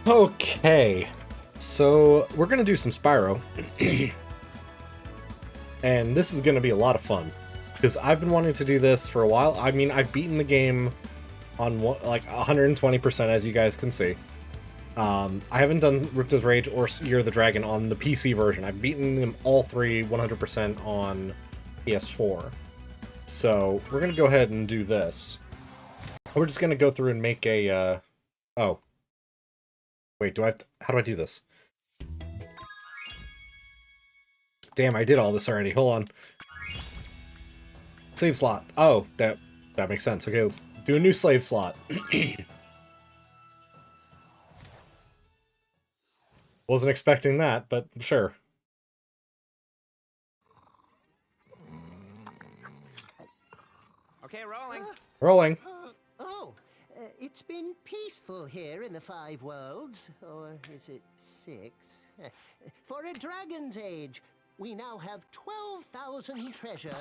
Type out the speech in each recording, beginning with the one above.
Okay, so we're gonna do some Spyro, and this is gonna be a lot of fun because I've been wanting to do this for a while. I mean, I've beaten the game on like 120%, as you guys can see. I haven't done Ripto's Rage or Year of the Dragon on the PC version. I've beaten them all three 100% on PS4. So we're gonna go ahead and do this. We're just gonna go through and make a. Oh. Wait, how do I do this? Damn, I did all this already. Hold on. Save slot. Oh, that makes sense. Okay, let's do a new slave slot. Wasn't expecting that, but sure. Okay, rolling. Rolling. It's been peaceful here in the Five Worlds, or is it 6? For a dragon's age, we now have 12,000 treasure,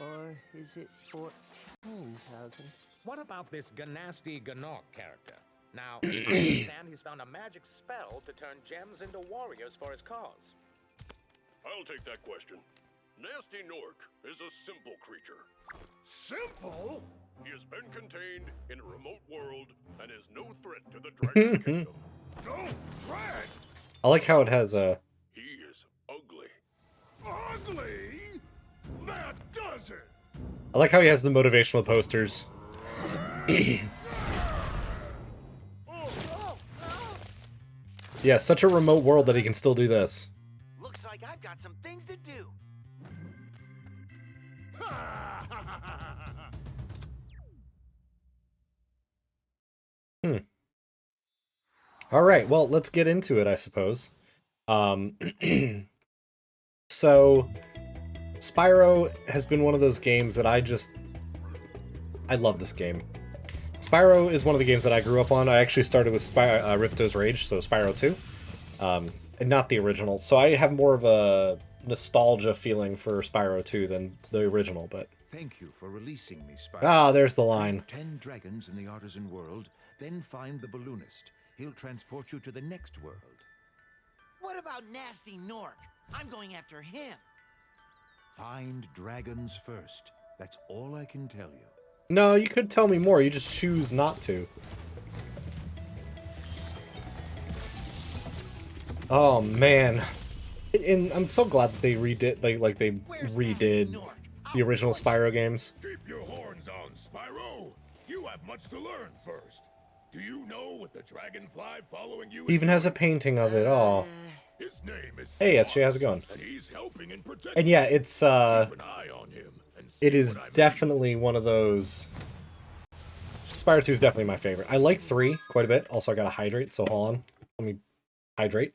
or is it 14,000? What about this Ganasty Ganok character? Now, I understand he's found a magic spell to turn gems into warriors for his cause. I'll take that question. Nasty Nork is a simple creature. Simple? He has been contained in a remote world and is no threat to the Dragon Kingdom. No threat? I like how it has a... He is ugly. Ugly? That does it! I like how he has the motivational posters. Yeah, such a remote world that he can still do this. Looks like I've got some things to do. Alright, well, let's get into it, I suppose. So, Spyro has been one of those games that I love this game. Spyro is one of the games that I grew up on. I actually started with Ripto's Rage, so Spyro 2. And not the original. So I have more of a nostalgia feeling for Spyro 2 than the original, but... Thank you for releasing me, Spyro. Ah, there's the line. 10 dragons in the artisan world, then find the balloonist. He'll transport you to the next world. What about Nasty Nork? I'm going after him. Find dragons first. That's all I can tell you. No, you could tell me more. You just choose not to. Oh man, and I'm so glad that they redid they redid the original Spyro games. Keep your horns on, Spyro. You have much to learn first. Do you know what the dragonfly following you is Even has a doing? painting of it. Oh, His name is hey SJ, how's it going? and he's helping and protecting. And yeah, it's Keep an eye on him and see it is what I mean. definitely one of those. Spyro 2 is definitely my favorite. I like 3 quite a bit. Also, I gotta hydrate, so hold on. Let me hydrate.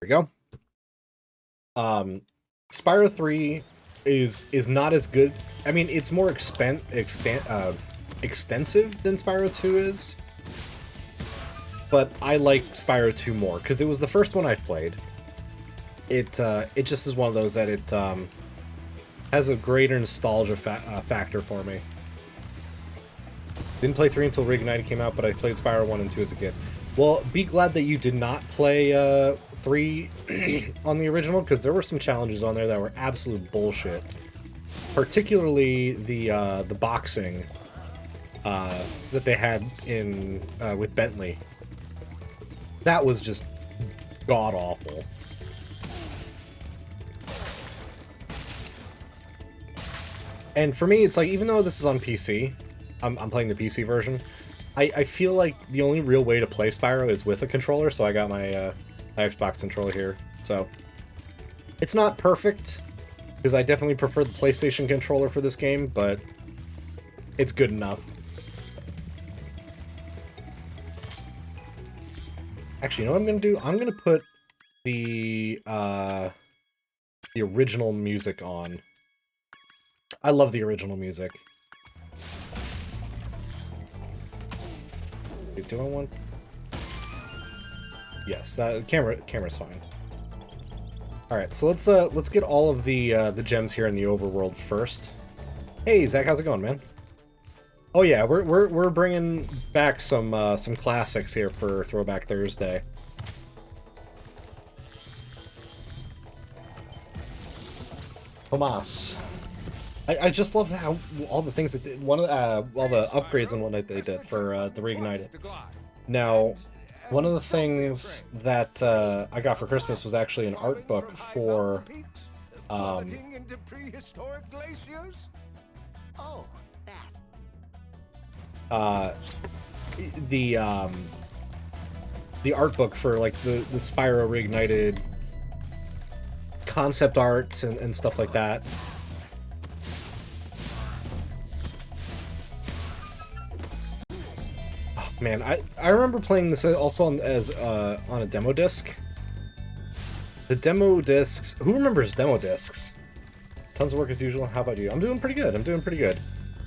There we go. Spyro 3 is not as good. I mean, it's more extensive than Spyro 2 is. But I like Spyro 2 more because it was the first one I played. It just is one of those that it has a greater nostalgia factor for me. Didn't play 3 until Reignited came out, but I played Spyro 1 and 2 as a kid. Well, be glad that you did not play 3 on the original, because there were some challenges on there that were absolute bullshit. Particularly the boxing that they had in with Bentley. That was just god-awful. And for me, it's like, even though this is on PC, I'm playing the PC version, I feel like the only real way to play Spyro is with a controller, so I got my Xbox controller here. So, it's not perfect, because I definitely prefer the PlayStation controller for this game, but it's good enough. Actually, you know what I'm going to do? I'm going to put the original music on. I love the original music. Wait, do I want... Yes, that camera's fine. All right, so let's get all of the gems here in the overworld first. Hey, Zach, how's it going, man? Oh yeah, we're bringing back some classics here for Throwback Thursday. Tomas. I just love how all the things that all the upgrades and whatnot they did for the Reignited. Now, one of the things that I got for Christmas was actually an art book for into prehistoric glaciers? Oh, that. the art book for like the Spyro Reignited concept art and stuff like that. Oh, man, I remember playing this also on a demo disc. The demo discs. Who remembers demo discs? Tons of work as usual. How about you? I'm doing pretty good. I'm doing pretty good.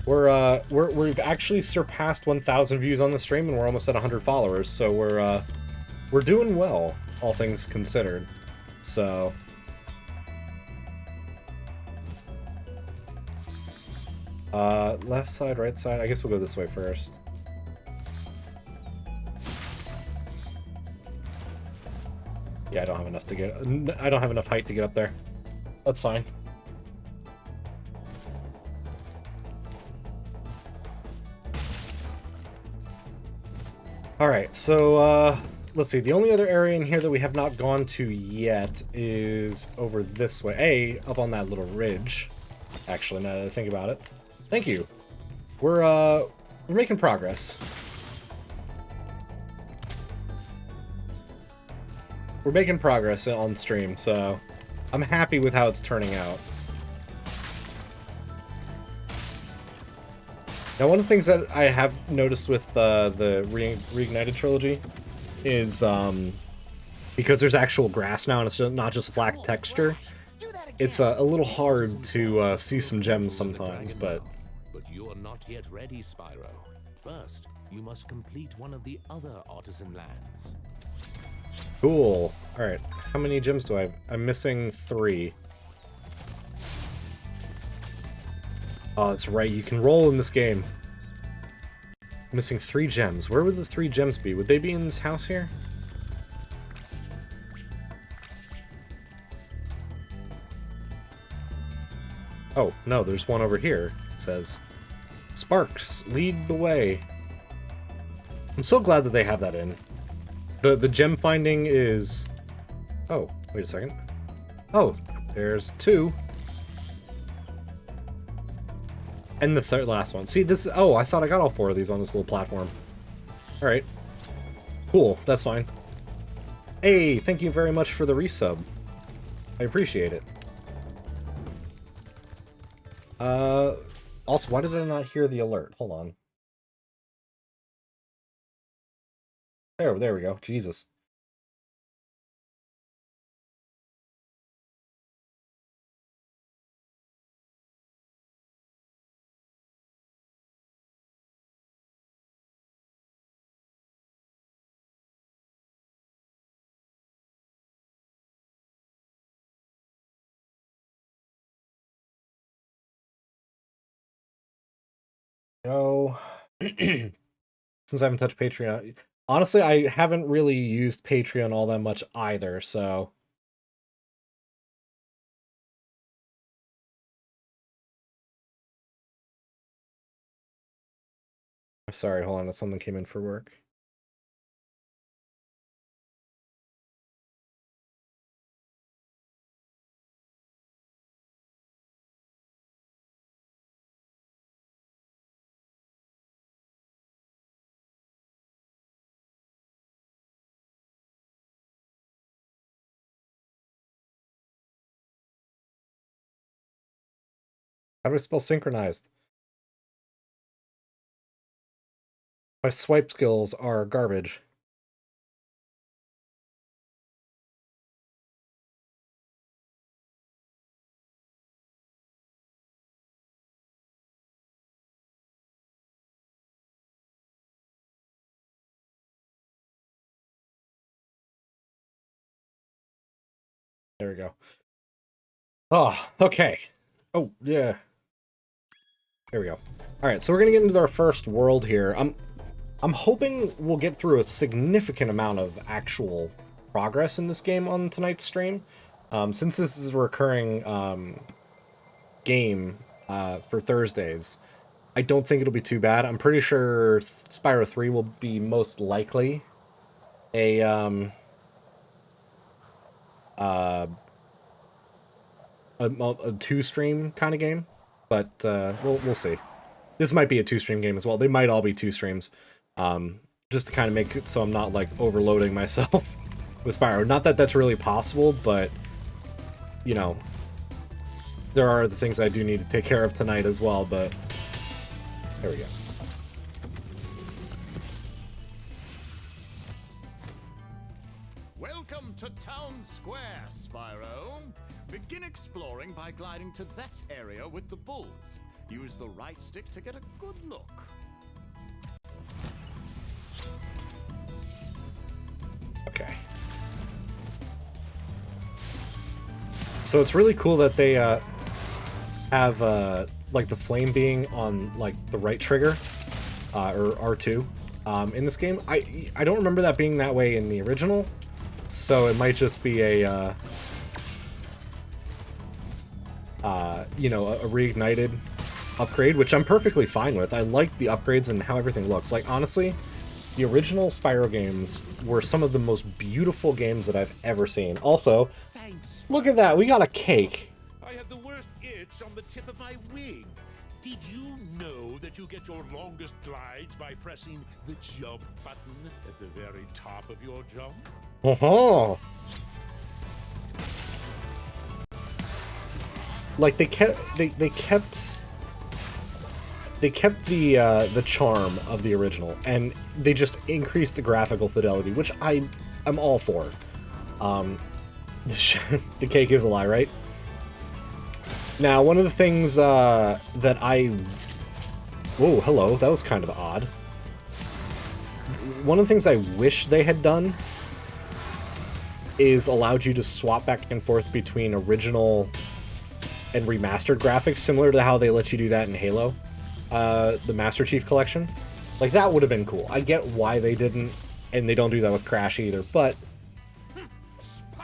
We've actually surpassed 1,000 views on the stream, and we're almost at 100 followers. So we're doing well, all things considered. So. Left side, right side. I guess we'll go this way first. Yeah, I don't have enough to get. I don't have enough height to get up there. That's fine. All right, so let's see. The only other area in here that we have not gone to yet is over this way. Up on that little ridge. Actually, now that I think about it. Thank you. We're making progress. We're making progress on stream, so I'm happy with how it's turning out. Now, one of the things that I have noticed with the Reignited trilogy is because there's actual grass now and it's not just black texture, it's a little hard to see some gems sometimes, but you are not yet ready, Spyro. First, you must complete one of the other artisan lands. Cool. Alright, how many gems do I have? I'm missing 3. Oh, that's right, you can roll in this game. I'm missing 3 gems. Where would the 3 gems be? Would they be in this house here? Oh, no, there's one over here. It says, Sparks, lead the way. I'm so glad that they have that in. The gem finding is... Oh, wait a second. Oh, there's 2. And the last one. See, this... Oh, I thought I got all 4 of these on this little platform. Alright. Cool, that's fine. Hey, thank you very much for the resub. I appreciate it. Also, why did I not hear the alert? Hold on. There we go. Jesus. No. Since I haven't touched Patreon. Honestly, I haven't really used Patreon all that much either, so... Sorry, hold on, something came in for work. How do I spell synchronized? My swipe skills are garbage. There we go. Oh, okay. Oh, yeah. There we go. Alright, so we're gonna get into our first world here. I'm hoping we'll get through a significant amount of actual progress in this game on tonight's stream. Since this is a recurring game for Thursdays, I don't think it'll be too bad. I'm pretty sure Spyro 3 will be most likely a two-stream kind of game, but we'll see. This might be a two-stream game as well. They might all be two streams, just to kind of make it so I'm not like overloading myself with Spyro. Not that that's really possible, but you know, there are the things I do need to take care of tonight as well. But there we go. Welcome to Town Square, Spyro. Begin exploring by gliding to that area with the bulls. Use the right stick to get a good look. Okay. So it's really cool that they have like the flame being on like the right trigger, or R2, in this game. I don't remember that being that way in the original, so it might just be a you know, a reignited upgrade, which I'm perfectly fine with. I like the upgrades and how everything looks. Like, honestly, the original Spyro games were some of the most beautiful games that I've ever seen. Also, Thanks. look at that, we got a cake. I have the worst itch on the tip of my wing. Did you know that you get your longest glides by pressing the jump button at the very top of your jump? Oh, like they kept the charm of the original, and they just increased the graphical fidelity, which I'm all for. The cake is a lie, right? Now, one of the things that whoa, hello, that was kind of odd. One of the things I wish they had done is allowed you to swap back and forth between original and remastered graphics, similar to how they let you do that in Halo, the Master Chief Collection. Like, that would have been cool. I get why they didn't, and they don't do that with Crash either, but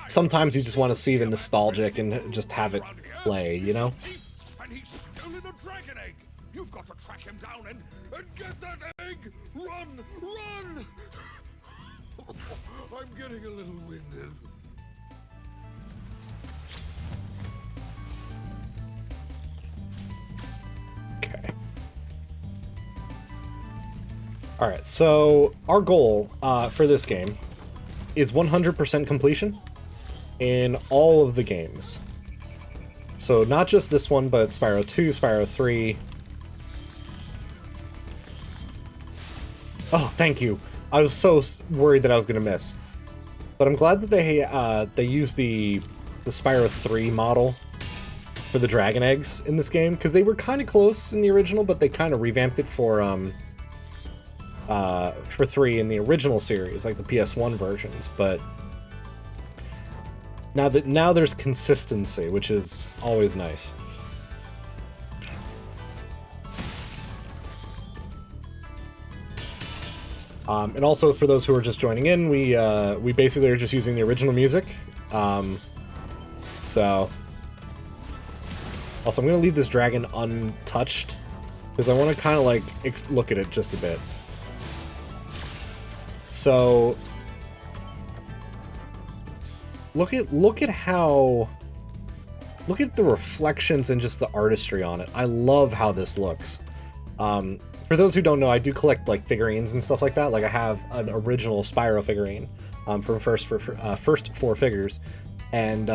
sometimes you just want to see the nostalgic and just have it play, you know? And he's stolen a dragon egg. You've got to track him down and get that egg. Run, run! I'm getting a little winded. Okay. Alright, so our goal for this game is 100% completion in all of the games. So not just this one, but Spyro 2, Spyro 3. Oh, thank you. I was so worried that I was going to miss. But I'm glad that they used the Spyro 3 model for the dragon eggs in this game, because they were kind of close in the original, but they kind of revamped it for 3 in the original series, like the PS1 versions. But now there's consistency, which is always nice. And also, for those who are just joining in, we basically are just using the original music. So also, I'm gonna leave this dragon untouched because I want to kind of like look at it just a bit. So look at the reflections and just the artistry on it. I love how this looks. For those who don't know, I do collect like figurines and stuff like that. Like, I have an original Spyro figurine from first 4 figures, and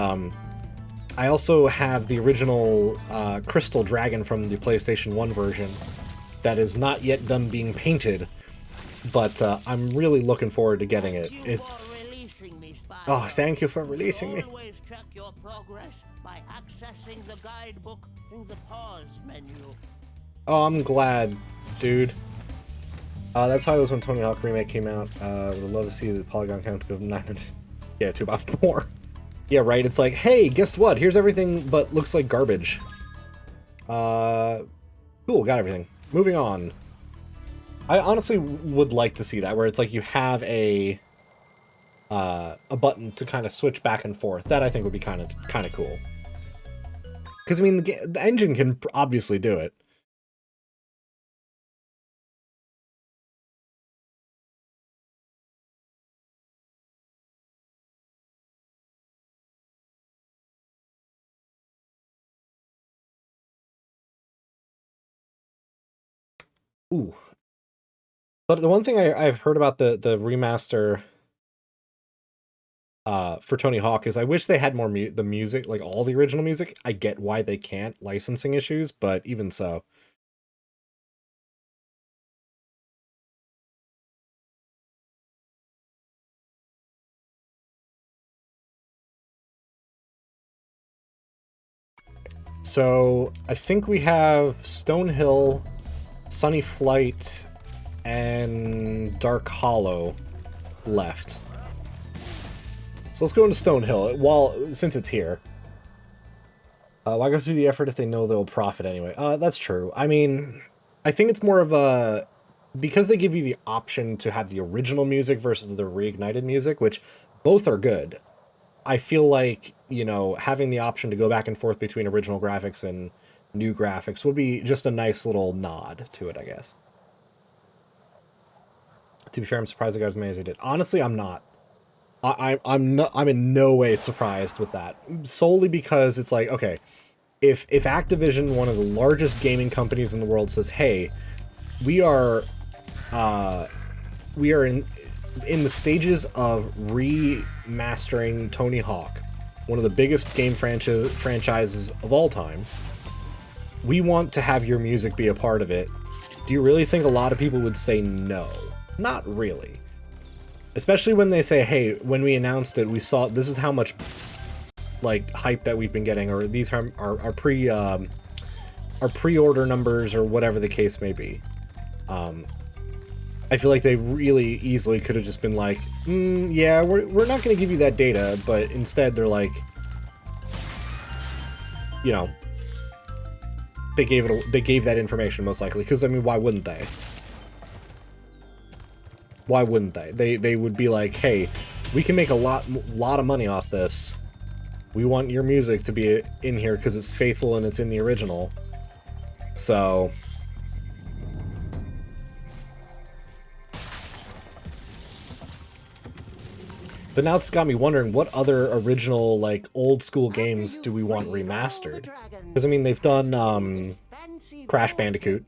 I also have the original crystal dragon from the PlayStation 1 version that is not yet done being painted, but I'm really looking forward to getting it. It's oh, thank you for releasing me. Always check your progress by accessing the guidebook through the pause menu. Oh, I'm glad, dude. That's how it was when Tony Hawk Remake came out. Would love to see the polygon count go 900. Yeah, to about 4. Yeah, right. It's like, hey, guess what? Here's everything, but looks like garbage. Cool, got everything. moving on. I honestly would like to see that, where it's like you have a button to kind of switch back and forth. That I think would be kind of cool. Because I mean, the engine can obviously do it. Ooh. But the one thing I've heard about the remaster for Tony Hawk is I wish they had more the music, like all the original music. I get why they can't, licensing issues, but even so. So I think we have Stonehill, Sunny Flight, and Dark Hollow left. So let's go into Stonehill, since it's here. Why go through the effort if they know they'll profit anyway? That's true. I mean, I think it's more of a... Because they give you the option to have the original music versus the Reignited music, which both are good, I feel like, you know, having the option to go back and forth between original graphics and new graphics would be just a nice little nod to it, I guess. To be fair, I'm surprised the guy was made as he did. Honestly, I'm not. I'm in no way surprised with that. Solely because it's like, okay, if Activision, one of the largest gaming companies in the world, says, hey, we are in the stages of remastering Tony Hawk, one of the biggest game franchises of all time. We want to have your music be a part of it. Do you really think a lot of people would say no? Not really. Especially when they say, hey, when we announced it, we saw this is how much like hype that we've been getting, or these are our pre-order numbers, or whatever the case may be. I feel like they really easily could have just been like, yeah, we're not going to give you that data, but instead they're like, you know, they gave that information most likely, because I mean, why wouldn't they? Why wouldn't they? They would be like, hey, we can make a lot of money off this. We want your music to be in here because it's faithful and it's in the original. So... But now it's got me wondering, what other original, like, old-school games do we want remastered? Because, I mean, they've done, Crash Bandicoot.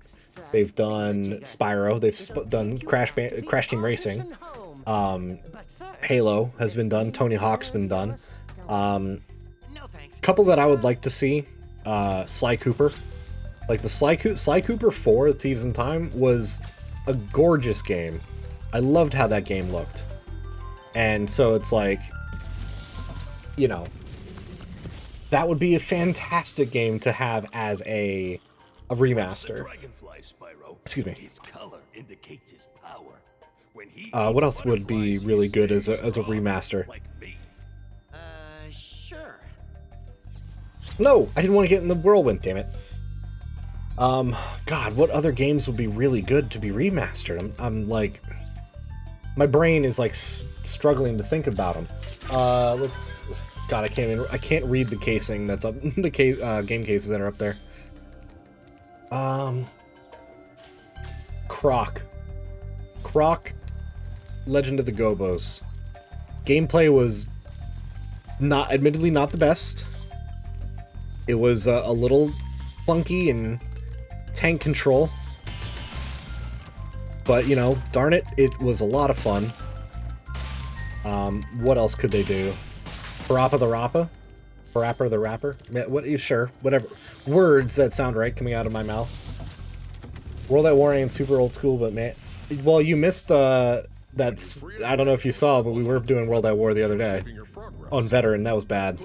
They've done Spyro. They've done Crash Team Racing. Halo has been done. Tony Hawk's been done. Couple that I would like to see, Sly Cooper. Like, the Sly Cooper 4, Thieves in Time, was a gorgeous game. I loved how that game looked. And so it's like, you know, that would be a fantastic game to have as a remaster. Excuse me. What else would be really good as a remaster? Sure. No, I didn't want to get in the whirlwind, damn it. God, what other games would be really good to be remastered? I'm like... My brain is like struggling to think about them. Let's. God, I can't read the casing that's up. The game cases that are up there. Croc, Legend of the Gobos. Gameplay was admittedly not the best. It was a little funky and tank control. But, you know, darn it, it was a lot of fun. What else could they do? Parappa the Rappa? Parappa the Rapper? Sure, whatever. Words that sound right coming out of my mouth. World at War ain't super old school, but man... Well, you missed, that's... I don't know if you saw, but we were doing World at War the other day. On Veteran, that was bad.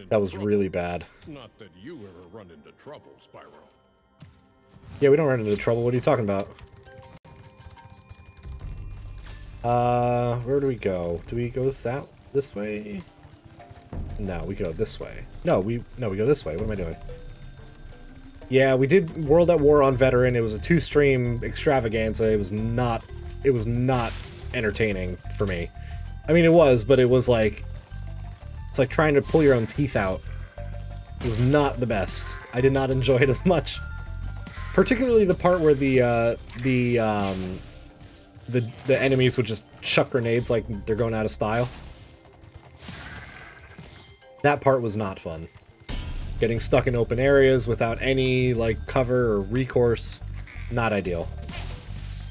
That was really bad. Not that you ever run into trouble, Spyro. Yeah, we don't run into trouble. What are you talking about? Where do we go? Do we go this way? No, we go this way. No, we go this way. What am I doing? Yeah, we did World at War on Veteran. It was a 2-stream extravaganza. It was not entertaining for me. I mean, it was, but it was like, it's like trying to pull your own teeth out. It was not the best. I did not enjoy it as much. Particularly the part where the enemies would just chuck grenades like they're going out of style. That part was not fun. Getting stuck in open areas without any, like, cover or recourse, not ideal.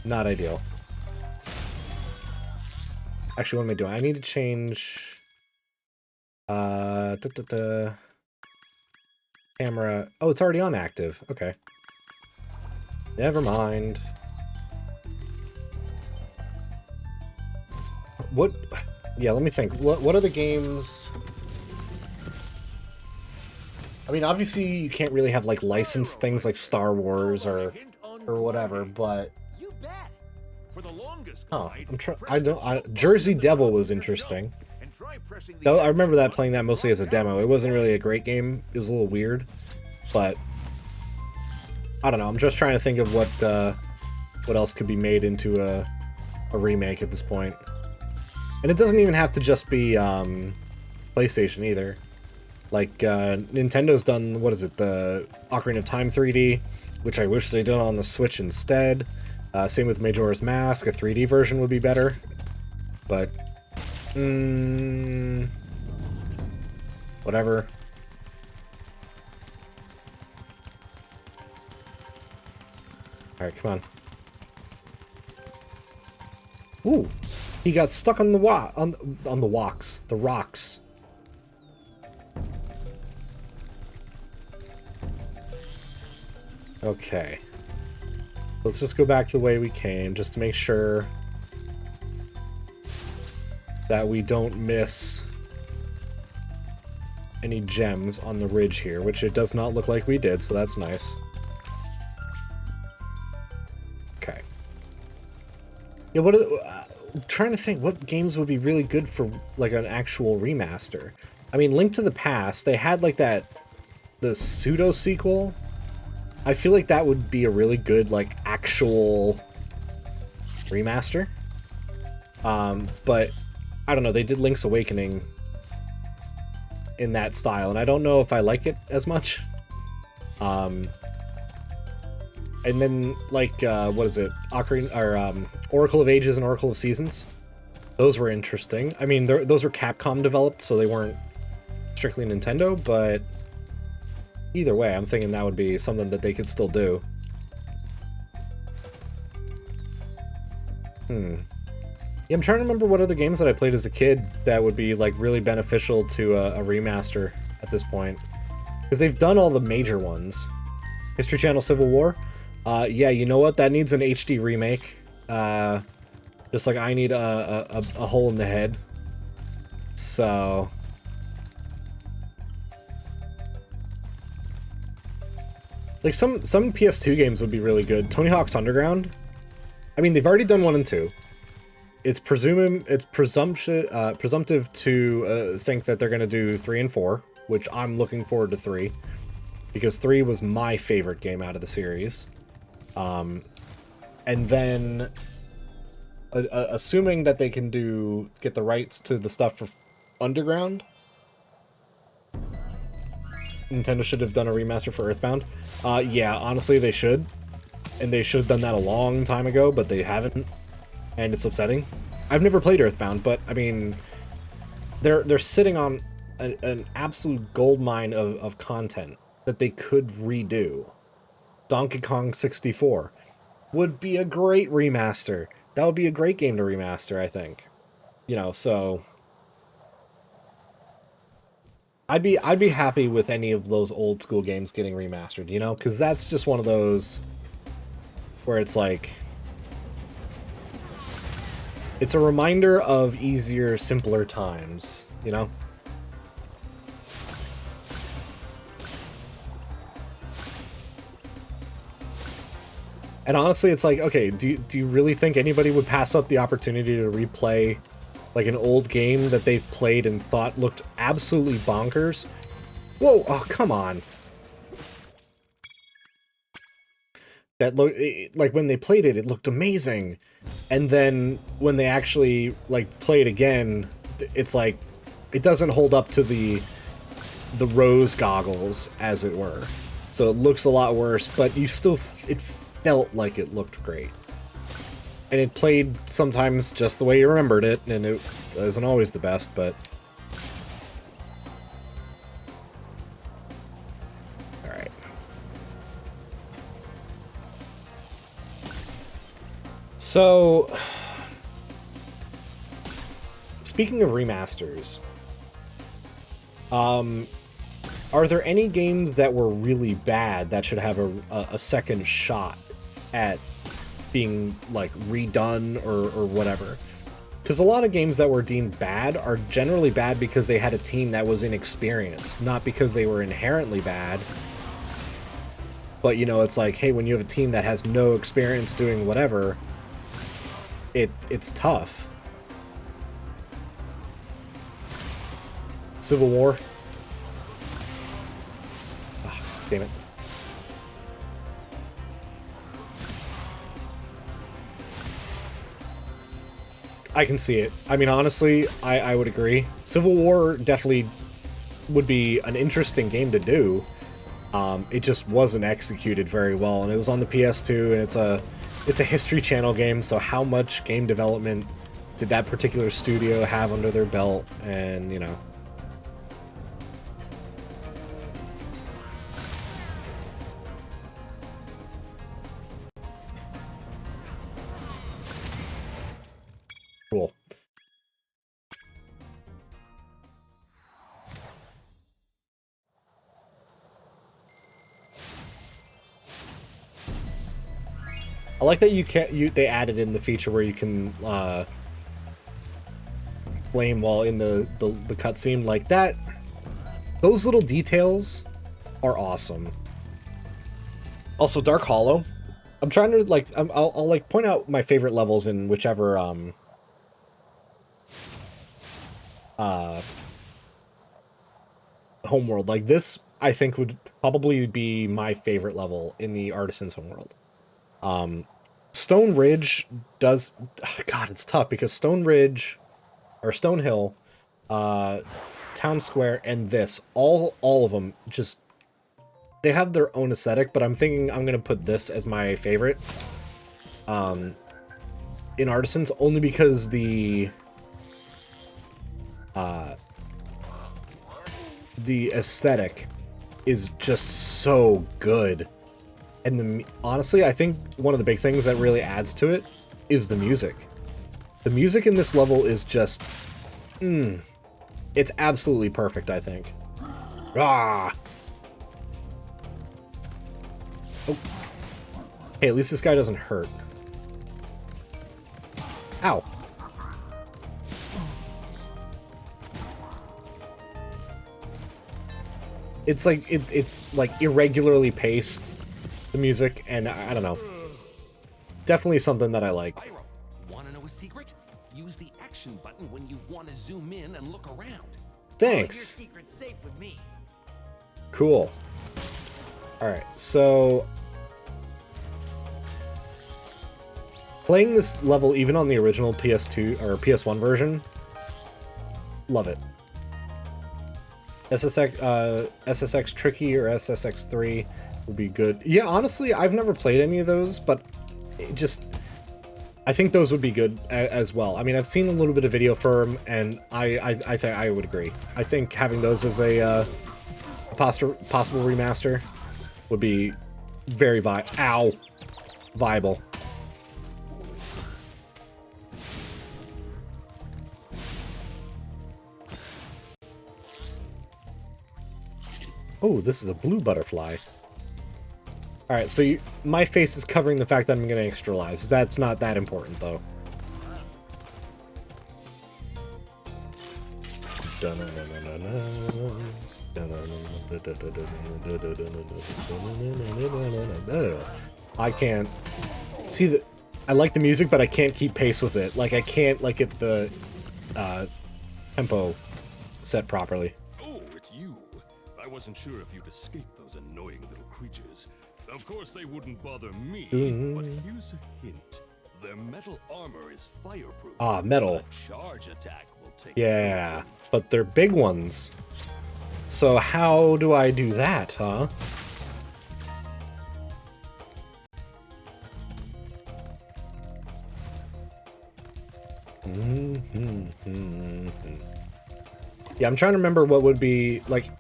Not ideal. Actually, what am I doing? I need to change... Camera... Oh, it's already on active. Okay. Never mind. What... Yeah, let me think. What are the games... I mean, obviously, you can't really have, like, licensed things like Star Wars or whatever, but... Oh, Jersey Devil was interesting. Though I remember that playing that mostly as a demo. It wasn't really a great game. It was a little weird, but... I don't know, I'm just trying to think of what else could be made into a remake at this point. And it doesn't even have to just be, PlayStation either. Like, Nintendo's done, what is it, the Ocarina of Time 3D, which I wish they did on the Switch instead. Same with Majora's Mask, a 3D version would be better. But, whatever. Alright, come on. Ooh! He got stuck on the the rocks. Okay. Let's just go back to the way we came, just to make sure that we don't miss any gems on the ridge here, which it does not look like we did, so that's nice. Okay. Yeah, I'm trying to think what games would be really good for, like, an actual remaster. I mean, Link to the Past, they had, like, the pseudo-sequel. I feel like that would be a really good, like, actual remaster. But, I don't know, they did Link's Awakening in that style, and I don't know if I like it as much. And then, like, what is it? Oracle of Ages and Oracle of Seasons. Those were interesting. I mean, those were Capcom developed, so they weren't strictly Nintendo, but... Either way, I'm thinking that would be something that they could still do. Yeah, I'm trying to remember what other games that I played as a kid that would be, like, really beneficial to a remaster at this point. Because they've done all the major ones. History Channel Civil War? Yeah, you know what? That needs an HD remake. Just like I need a hole in the head. So... Like, some PS2 games would be really good. Tony Hawk's Underground. I mean, they've already done 1 and 2. It's presumptive to think that they're gonna do 3 and 4, which I'm looking forward to 3, because 3 was my favorite game out of the series. And then, assuming that they can get the rights to the stuff for Underground, Nintendo should have done a remaster for Earthbound. Yeah, honestly, they should. And they should have done that a long time ago, but they haven't. And it's upsetting. I've never played Earthbound, but, I mean... They're sitting on an absolute goldmine of content that they could redo. Donkey Kong 64 would be a great remaster. That would be a great game to remaster, I think. You know, so... I'd be happy with any of those old school games getting remastered, you know? Because that's just one of those where it's like... It's a reminder of easier, simpler times, you know? And honestly, it's like, okay, do you really think anybody would pass up the opportunity to replay like an old game that they've played and thought looked absolutely bonkers? Whoa, oh, come on. that look like when they played it, it looked amazing, and then when they actually like play it again, it's like it doesn't hold up to the rose goggles, as it were. So it looks a lot worse, but you still it felt like it looked great, and it played sometimes just the way you remembered it, and it isn't always the best, but. So, speaking of remasters, are there any games that were really bad that should have a second shot at being, like, redone or whatever? Because a lot of games that were deemed bad are generally bad because they had a team that was inexperienced, not because they were inherently bad. But, you know, it's like, hey, when you have a team that has no experience doing whatever... It's tough. Civil War. Oh, damn it. I can see it. I mean, honestly, I would agree. Civil War definitely would be an interesting game to do. It just wasn't executed very well, and it was on the PS2, and it's a History Channel game, so how much game development did that particular studio have under their belt, and, you know. Cool. I like that they added in the feature where you can flame while in the cutscene. Like that, those little details are awesome. Also, Dark Hollow. I'm trying to like I'll like point out my favorite levels in whichever homeworld. Like this, I think would probably be my favorite level in the Artisan's homeworld. Stone Ridge does... God, it's tough because Stone Ridge, or Stone Hill, Town Square, and this, all of them, just... They have their own aesthetic, but I'm thinking I'm going to put this as my favorite. In Artisans, only because the aesthetic is just so good. And honestly, I think one of the big things that really adds to it is the music. The music in this level is just... it's absolutely perfect, I think. Ah! Oh. Hey, at least this guy doesn't hurt. Ow. It's like, it's like irregularly paced. The music, and I don't know. Definitely something that I like. Spyro, wanna know a secret? Use the action button when you want to zoom in and look around. Thanks. Your secret's safe with me. Cool. Alright, so... Playing this level even on the original PS2 or PS1 version, love it. SSX Tricky or SSX3 would be good. Yeah, honestly, I've never played any of those, but it just... I think those would be good as well. I mean, I've seen a little bit of video for them, and I think I would agree. I think having those as a possible remaster would be very viable. Oh, this is a blue butterfly. Alright, so my face is covering the fact that I'm getting extra lives. That's not that important, though. I can't... See, I like the music, but I can't keep pace with it. Like, I can't, like, get the tempo set properly. Oh, it's you. I wasn't sure if you'd escaped those annoying little creatures. Of course they wouldn't bother me, but here's a hint. Their metal armor is fireproof. Ah, metal. A charge attack will take Yeah, but they're big ones. So how do I do that, huh? Yeah, I'm trying to remember what would be, like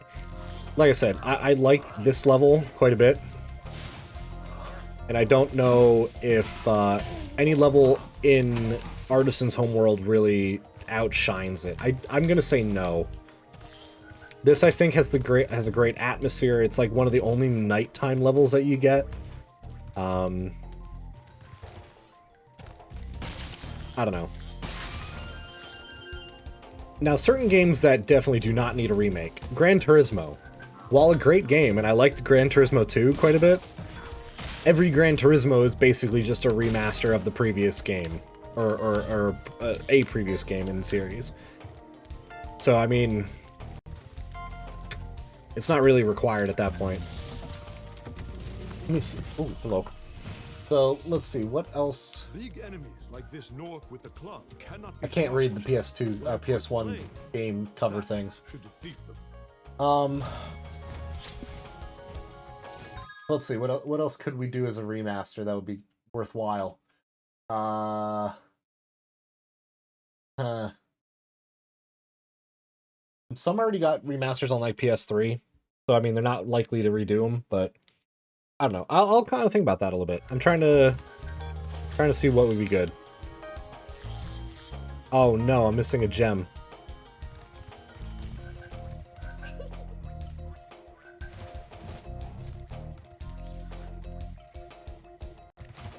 I said, I like this level quite a bit. And I don't know if any level in Artisan's Homeworld really outshines it. I'm gonna say no. This, I think, has a great atmosphere. It's like one of the only nighttime levels that you get. I don't know. Now, certain games that definitely do not need a remake. Gran Turismo. While a great game, and I liked Gran Turismo 2 quite a bit, every Gran Turismo is basically just a remaster of the previous game. Or a previous game in the series. So, I mean, it's not really required at that point. Let me see. Oh, hello. So, let's see, what else? Big enemies like this Nork with the club cannot be I can't read the challenged. PS2, PS1 game cover things. Should defeat them. Let's see, what else could we do as a remaster that would be worthwhile? Some already got remasters on like PS3, so I mean they're not likely to redo them, but I don't know. I'll kind of think about that a little bit. I'm trying to see what would be good. Oh no, I'm missing a gem.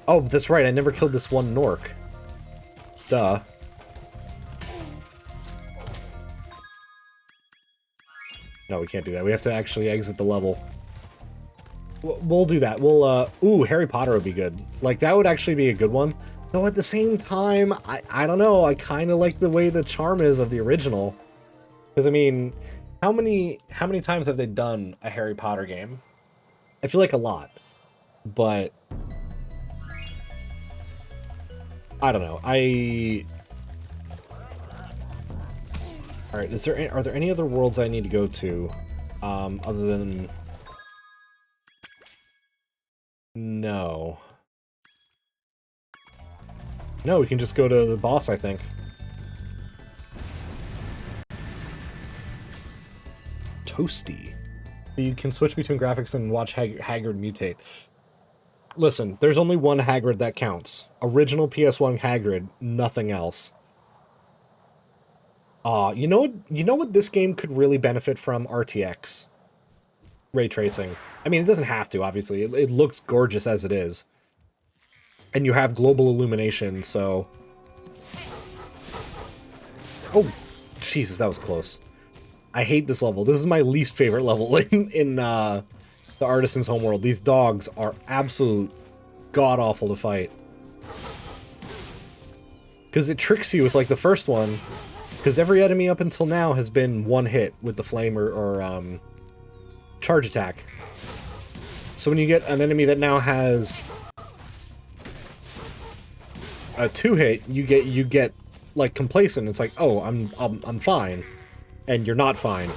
Oh, that's right, I never killed this one Nork. Duh. No, we can't do that. We have to actually exit the level. We'll do that. We'll, ooh, Harry Potter would be good. Like, that would actually be a good one. Though at the same time, I don't know, I kind of like the way the charm is of the original. Because, I mean, how many times have they done a Harry Potter game? I feel like a lot. But I don't know. All right, are there any other worlds I need to go to, other than? No. No, we can just go to the boss, I think. Toasty. You can switch between graphics and watch Hagrid mutate. Listen, there's only one Hagrid that counts. Original PS1 Hagrid, nothing else. You know what this game could really benefit from? RTX. Ray tracing. I mean, it doesn't have to, obviously. It looks gorgeous as it is. And you have global illumination, so... Oh, Jesus, that was close. I hate this level. This is my least favorite level in the Artisan's Homeworld. These dogs are absolute god-awful to fight. Because it tricks you with, like, the first one. Because every enemy up until now has been one hit with the flame or charge attack. So when you get an enemy that now has a 2-hit, you get like complacent. It's like, oh, I'm fine, and you're not fine.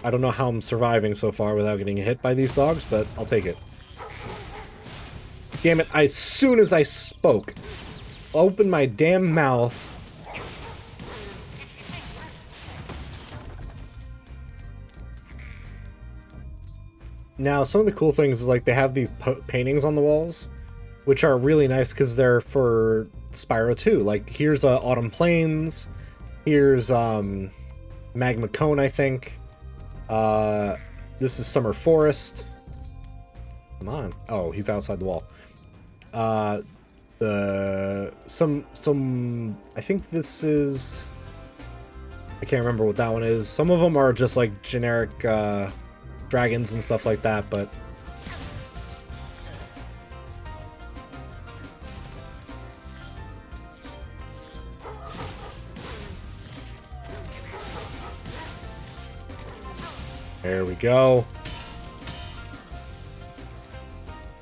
I don't know how I'm surviving so far without getting hit by these dogs, but I'll take it. Damn it! As soon as I spoke, open my damn mouth. Now, some of the cool things is like they have these paintings on the walls, which are really nice because they're for Spyro 2. Like, here's Autumn Plains, here's Magma Cone, I think. This is Summer Forest. Come on. Oh, he's outside the wall. I think this is... I can't remember what that one is. Some of them are just like generic dragons and stuff like that, but... There we go.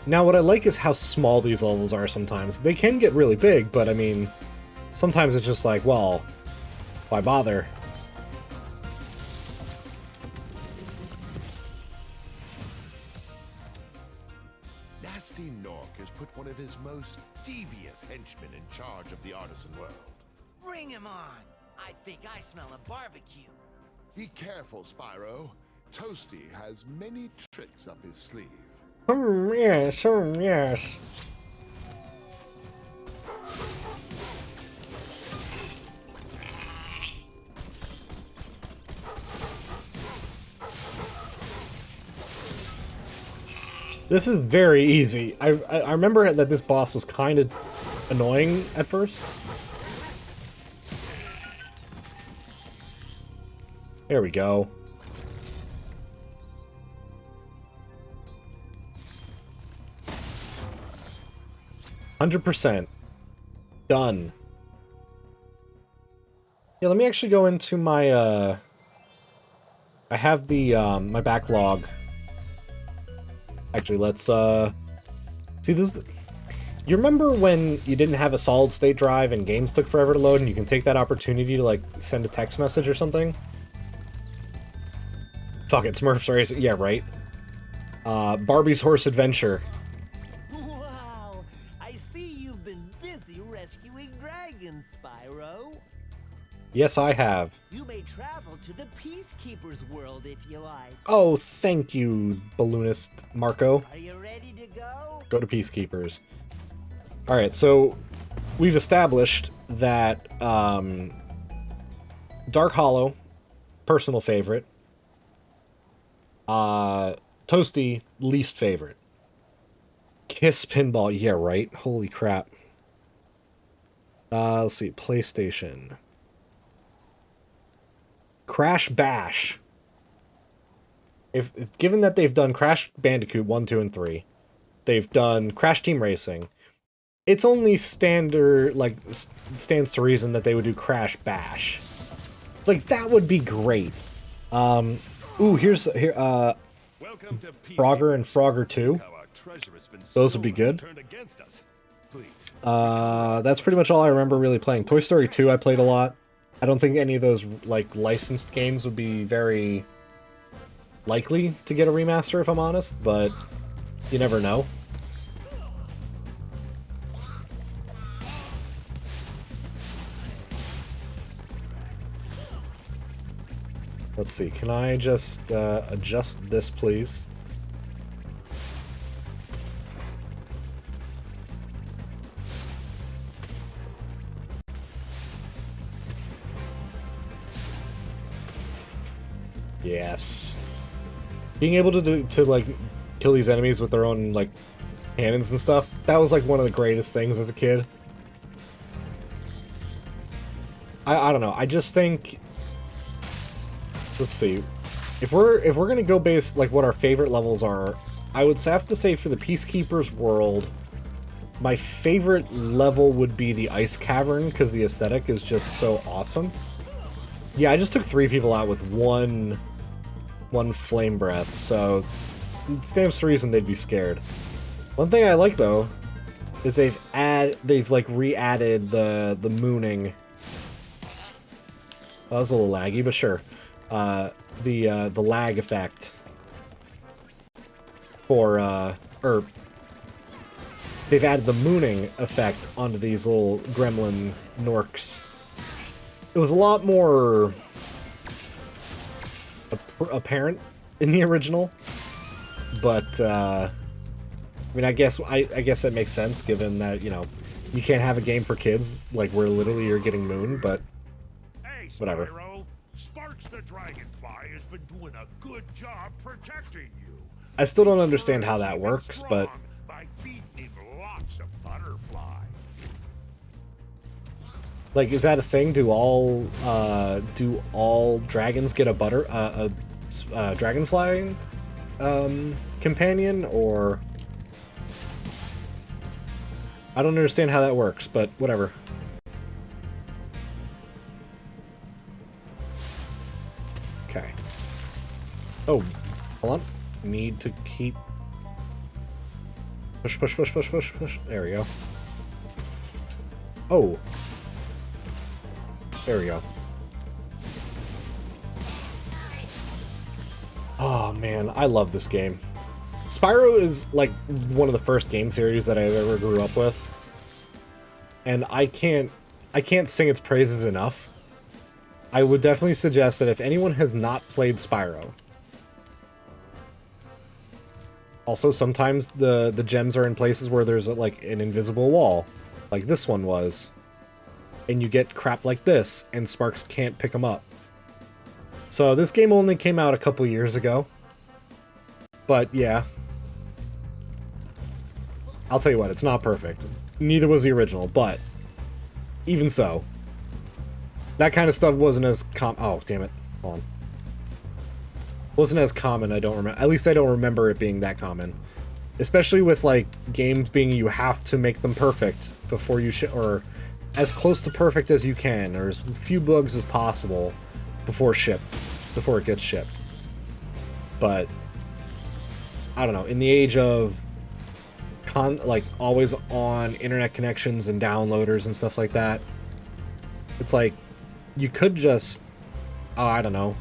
Now, what I like is how small these levels are sometimes. They can get really big, but I mean, sometimes it's just like, well, why bother? Nasty Nork has put one of his most devious henchmen in charge of the artisan world. Bring him on. I think I smell a barbecue. Be careful, Spyro. Toasty has many tricks up his sleeve. Yes, yes. This is very easy. I remember that this boss was kind of annoying at first. There we go. %. Done. Yeah, let me actually go into my, I have the, my backlog. Actually, let's, see this. You remember when you didn't have a solid state drive and games took forever to load and you can take that opportunity to, like, send a text message or something? Fuck it, Smurfs Race. Yeah, right. Barbie's Horse Adventure. Wow! I see you've been busy rescuing dragons, Spyro. Yes, I have. You may travel to the Peacekeeper's world if you like. Oh, thank you, balloonist Marco. Are you ready to go? Go to Peacekeepers. Alright, so we've established that Dark Hollow, personal favorite. Toasty, least favorite. Kiss Pinball, yeah, right? Holy crap. Let's see, PlayStation. Crash Bash. If given that they've done Crash Bandicoot 1, 2, and 3, they've done Crash Team Racing, it's only standard, like, stands to reason that they would do Crash Bash. Like, that would be great. Ooh, here's, Frogger and Frogger 2. Those would be good. That's pretty much all I remember really playing. Toy Story 2 I played a lot. I don't think any of those, like, licensed games would be very likely to get a remaster, if I'm honest, but you never know. Let's see, can I just adjust this, please? Yes. Being able to like kill these enemies with their own like cannons and stuff, that was like one of the greatest things as a kid. I don't know. I just think, let's see. If we're gonna go based like what our favorite levels are, I would have to say for the Peacekeeper's world, my favorite level would be the Ice Cavern because the aesthetic is just so awesome. Yeah, I just took 3 people out with one flame breath, so it stands to reason they'd be scared. One thing I like though is they've like re-added the mooning. That was a little laggy, but sure. The lag effect for they've added the mooning effect onto these little gremlin Norks. It was a lot more apparent in the original, but I mean, I guess that makes sense given that, you know, you can't have a game for kids like where literally you're getting mooned, but hey, whatever. Spyro, Sparks the Dragonfly has been doing a good job protecting you. I still don't understand how that works, but by feeding him lots of butterfly. like, is that a thing? Do all dragons get a dragonfly companion, or I don't understand how that works, but whatever. Okay. Oh, hold on. Need to keep... Push, push, push, push, push, push. There we go. Oh. There we go. Oh, man. I love this game. Spyro is, like, one of the first game series that I ever grew up with. And I can't sing its praises enough. I would definitely suggest that if anyone has not played Spyro... Also, sometimes the gems are in places where there's, like, an invisible wall. Like this one was. And you get crap like this, and Sparks can't pick them up. So, this game only came out a couple years ago. But, yeah. I'll tell you what, it's not perfect. Neither was the original, but... Even so. That kind of stuff wasn't as oh, damn it. Hold on. Wasn't as common, I don't remember. At least I don't remember it being that common. Especially with, like, games being you have to make them perfect before you or as close to perfect as you can, or as few bugs as possible before it gets shipped. But, I don't know, in the age of, like, always on internet connections and downloaders and stuff like that, it's like, you could just, oh, I don't know,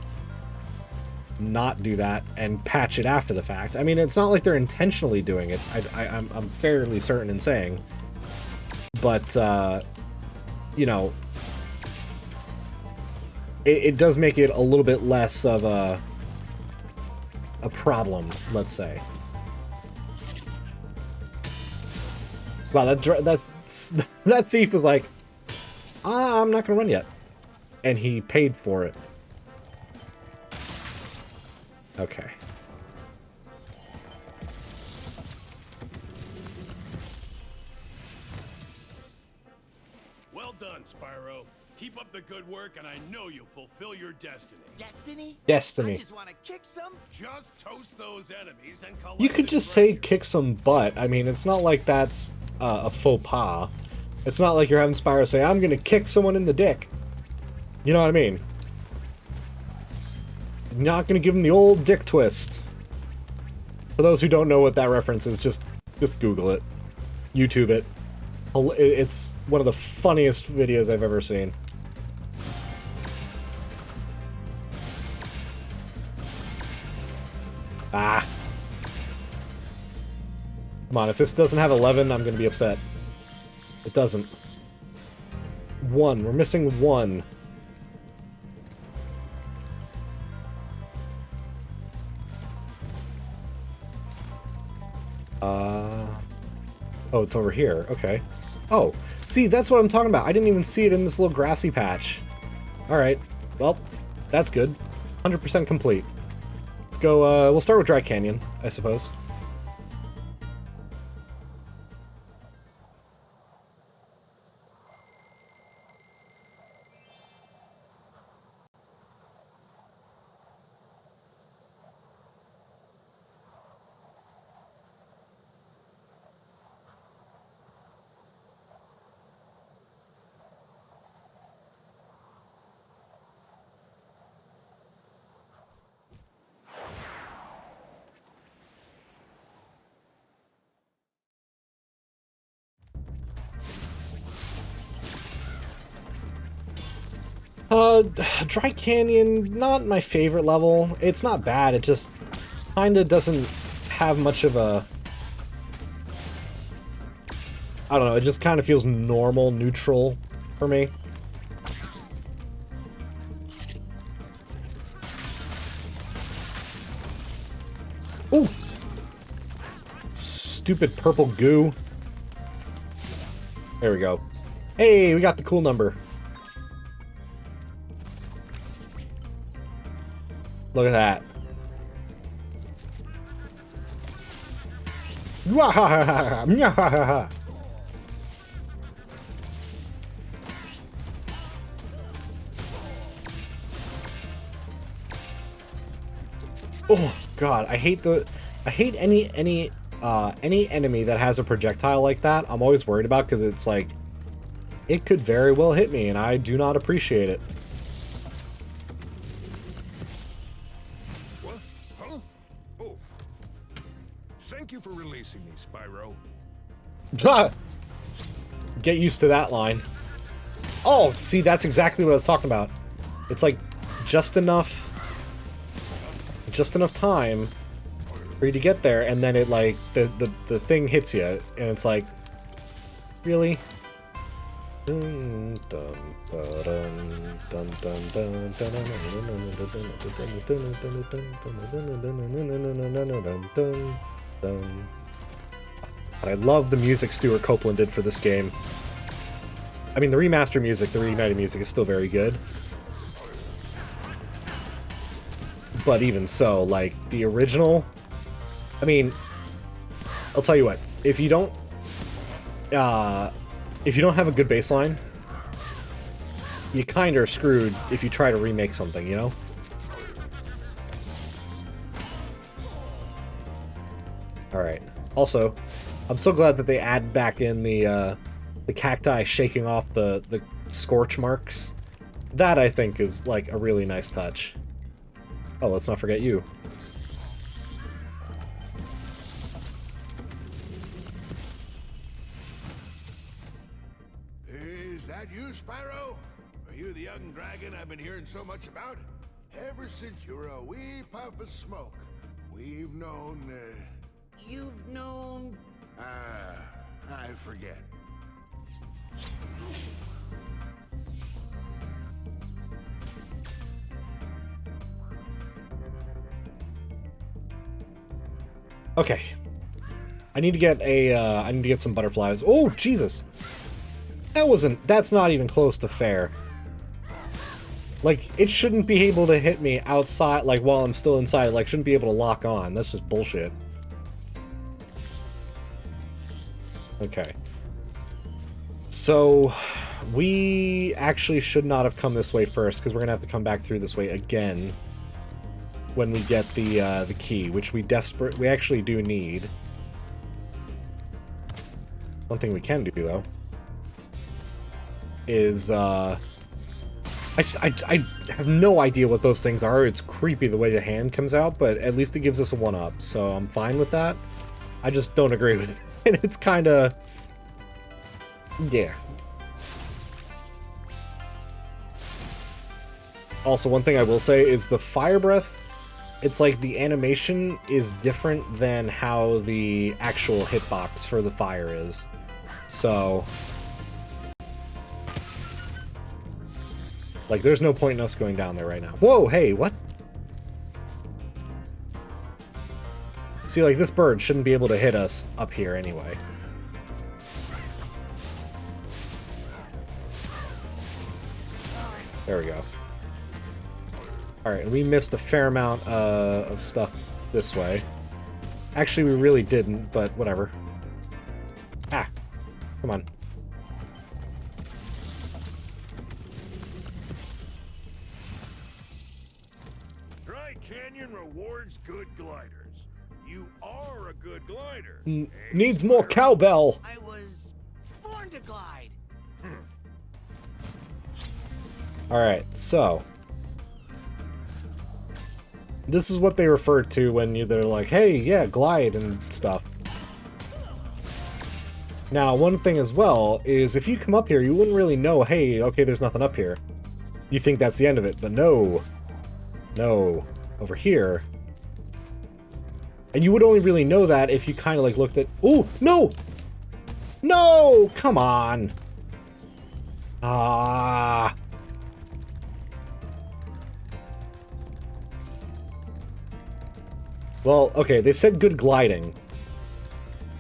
not do that and patch it after the fact. I mean, it's not like they're intentionally doing it, I'm fairly certain in saying. But, you know, it does make it a little bit less of a problem, let's say. Wow, that thief was like, I'm not gonna run yet. And he paid for it. Okay. Well done, Spyro. Keep up the good work, and I know you'll fulfill your destiny. Destiny? Destiny. I just want to kick some. Just toast those enemies and collect You could the just say treasure. kick some butt. I mean, it's not like that's a faux pas. It's not like you're having Spyro say, I'm gonna kick someone in the dick. You know what I mean? You're not gonna give him the old dick twist. For those who don't know what that reference is, just Google it. YouTube it. It's one of the funniest videos I've ever seen. Ah. Come on, if this doesn't have 11, I'm gonna be upset. It doesn't. 1. We're missing 1. Oh, it's over here. Okay. Oh, see, that's what I'm talking about. I didn't even see it in this little grassy patch. Alright. Well, that's good. 100% complete. Let's go, we'll start with Dry Canyon, I suppose. Dry Canyon, not my favorite level. It's not bad, it just kinda doesn't have much of a... I don't know, it just kind of feels normal, neutral for me. Ooh! Stupid purple goo. There we go. Hey, we got the cool number. Look at that. Oh god, I hate any enemy that has a projectile like that. I'm always worried about because it's like it could very well hit me and I do not appreciate it. Thank you for releasing me, Spyro. Get used to that line. Oh, see, that's exactly what I was talking about. It's like just enough time for you to get there, and then it like the thing hits you, and it's like, really? Dun, dun, dun, dun, dun, dun, dun. But I love the music Stuart Copeland did for this game. I mean, the remaster music, the Reignited music is still very good. But even so, like, the original... I mean, I'll tell you what, if you don't have a good bass line, you kinda are screwed if you try to remake something, you know? Alright. Also, I'm so glad that they add back in the cacti shaking off the scorch marks. That, I think, is, like, a really nice touch. Oh, let's not forget you. Is that you, Spyro? Are you the young dragon I've been hearing so much about? Ever since you were a wee puff of smoke, we've known, You've known... I forget. Okay. I need to get I need to get some butterflies. Oh, Jesus! That's not even close to fair. Like, it shouldn't be able to hit me outside, like, while I'm still inside. Like, shouldn't be able to lock on. That's just bullshit. Okay. So, we actually should not have come this way first, because we're gonna have to come back through this way again when we get the key, which we actually do need. One thing we can do, though, is, I have no idea what those things are. It's creepy the way the hand comes out, but at least it gives us a 1-up, so I'm fine with that. I just don't agree with it. And it's kinda... yeah. Also, one thing I will say is the fire breath, it's like the animation is different than how the actual hitbox for the fire is. So... like, there's no point in us going down there right now. Whoa, hey, what? See, like, this bird shouldn't be able to hit us up here anyway. There we go. Alright, we missed a fair amount of stuff this way. Actually, we really didn't, but whatever. Ah! Come on. Dry Canyon rewards good gliders. You are a good glider. Needs more cowbell! I was born to glide. Alright, so... this is what they refer to when they're like, hey, yeah, glide and stuff. Now, one thing as well is if you come up here, you wouldn't really know, hey, okay, there's nothing up here. You think that's the end of it, but no. No. Over here. And you would only really know that if you kind of like looked at... ooh, no! No! Come on! Ah... well, okay, they said good gliding.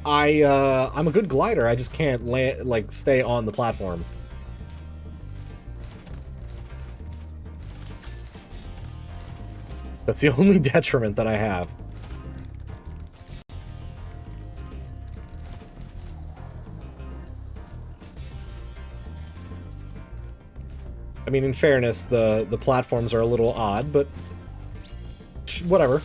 I'm a good glider, I just can't land, like, stay on the platform. That's the only detriment that I have. I mean, in fairness, the platforms are a little odd, but whatever.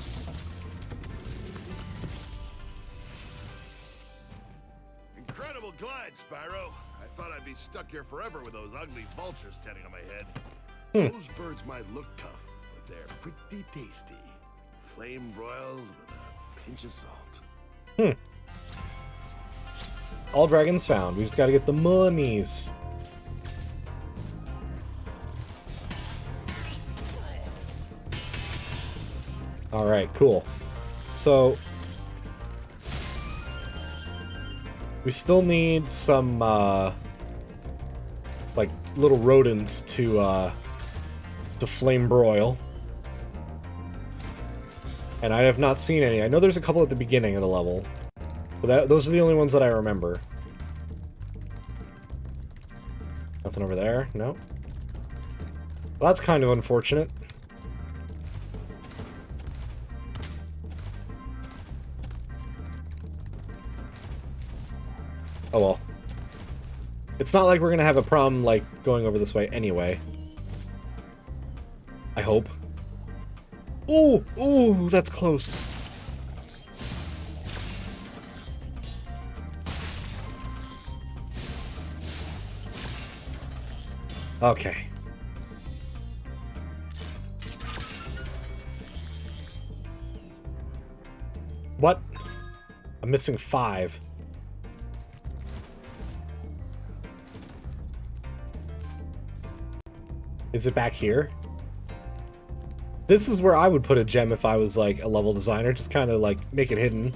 Incredible glide, Spyro. I thought I'd be stuck here forever with those ugly vultures standing on my head. Those birds might look tough, but they're pretty tasty. Flame broiled with a pinch of salt. All dragons found. We just gotta get the monies. Alright, cool. So... we still need some, like, little rodents to flame broil. And I have not seen any. I know there's a couple at the beginning of the level. But those are the only ones that I remember. Nothing over there? No? Well, that's kind of unfortunate. Oh well. It's not like we're gonna have a problem, like, going over this way anyway. I hope. Ooh! Ooh, that's close. Okay. What? I'm missing 5. Is it back here? This is where I would put a gem if I was, like, a level designer. Just kind of, like, make it hidden.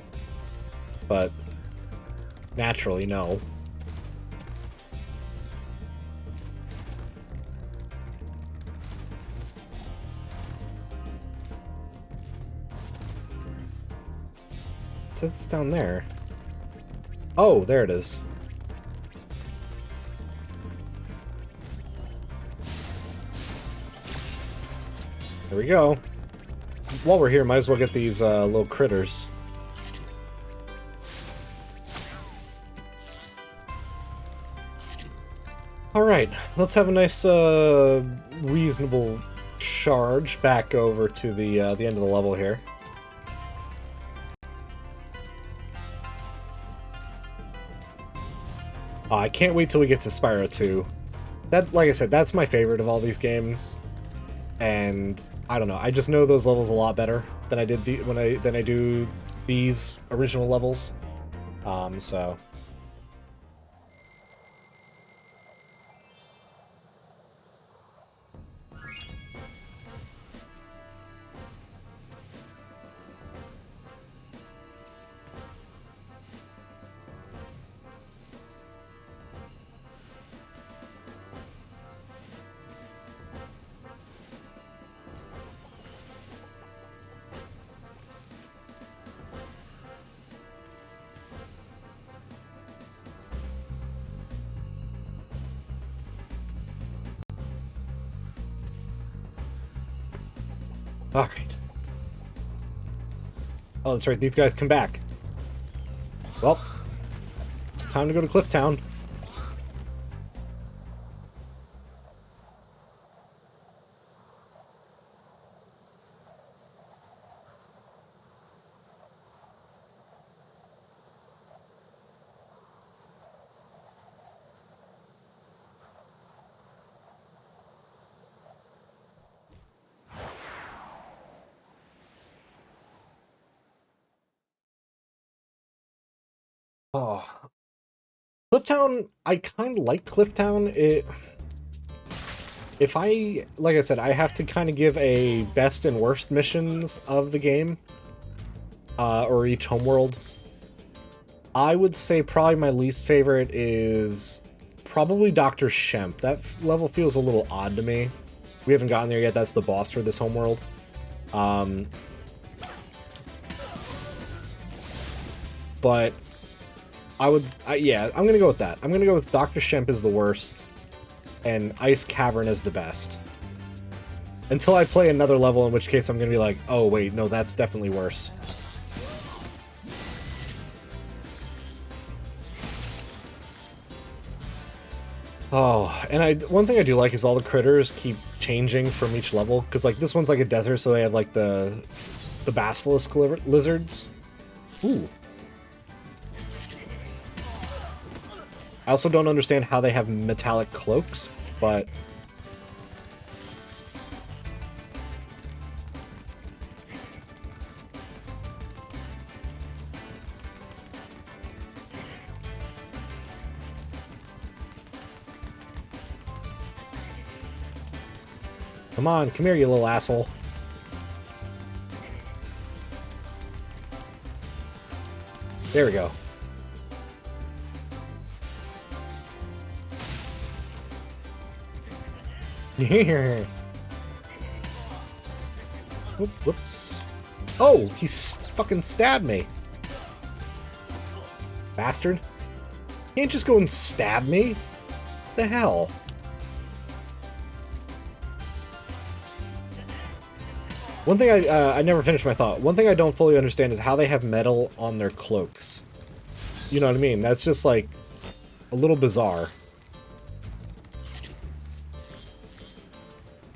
But, naturally, no. It says it's down there. Oh, there it is. There we go. While we're here, might as well get these little critters. Alright, let's have a nice, reasonable charge back over to the end of the level here. I can't wait till we get to Spyro 2. That, like I said, that's my favorite of all these games. And I don't know, I just know those levels a lot better than I did than I do these original levels. So alright. Oh, that's right, these guys come back. Well, time to go to Cliff Town. Oh. Clifftown, I kind of like Clifftown. If I, like I said, I have to kind of give a best and worst missions of the game, or each homeworld. I would say probably my least favorite is probably Dr. Shemp. That level feels a little odd to me. We haven't gotten there yet. That's the boss for this homeworld. But yeah, I'm gonna go with that. I'm gonna go with Dr. Shemp is the worst, and Ice Cavern is the best. Until I play another level, in which case I'm gonna be like, oh wait, no, that's definitely worse. Oh, and one thing I do like is all the critters keep changing from each level, because like this one's like a desert, so they have like the basilisk lizards. Ooh. I also don't understand how they have metallic cloaks, but... Come on, come here, you little asshole. There we go. Whoops. Oh, he fucking stabbed me. Bastard. Can't just go and stab me. The hell? One thing I never finished my thought. One thing I don't fully understand is how they have metal on their cloaks. You know what I mean? That's just like a little bizarre.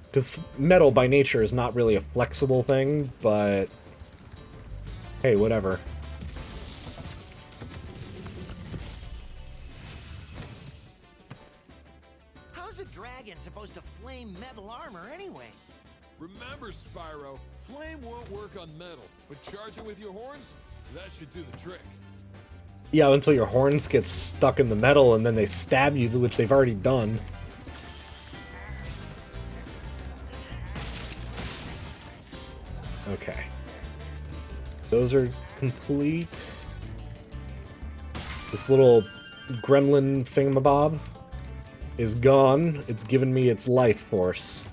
Because metal by nature is not really a flexible thing, but hey, whatever. How's a dragon supposed to flame metal armor anyway? Remember, Spyro, flame won't work on metal, but charging with your horns, that should do the trick. Yeah, until your horns get stuck in the metal and then they stab you, which they've already done. Okay. Those are complete. This little gremlin thingamabob is gone. It's given me its life force.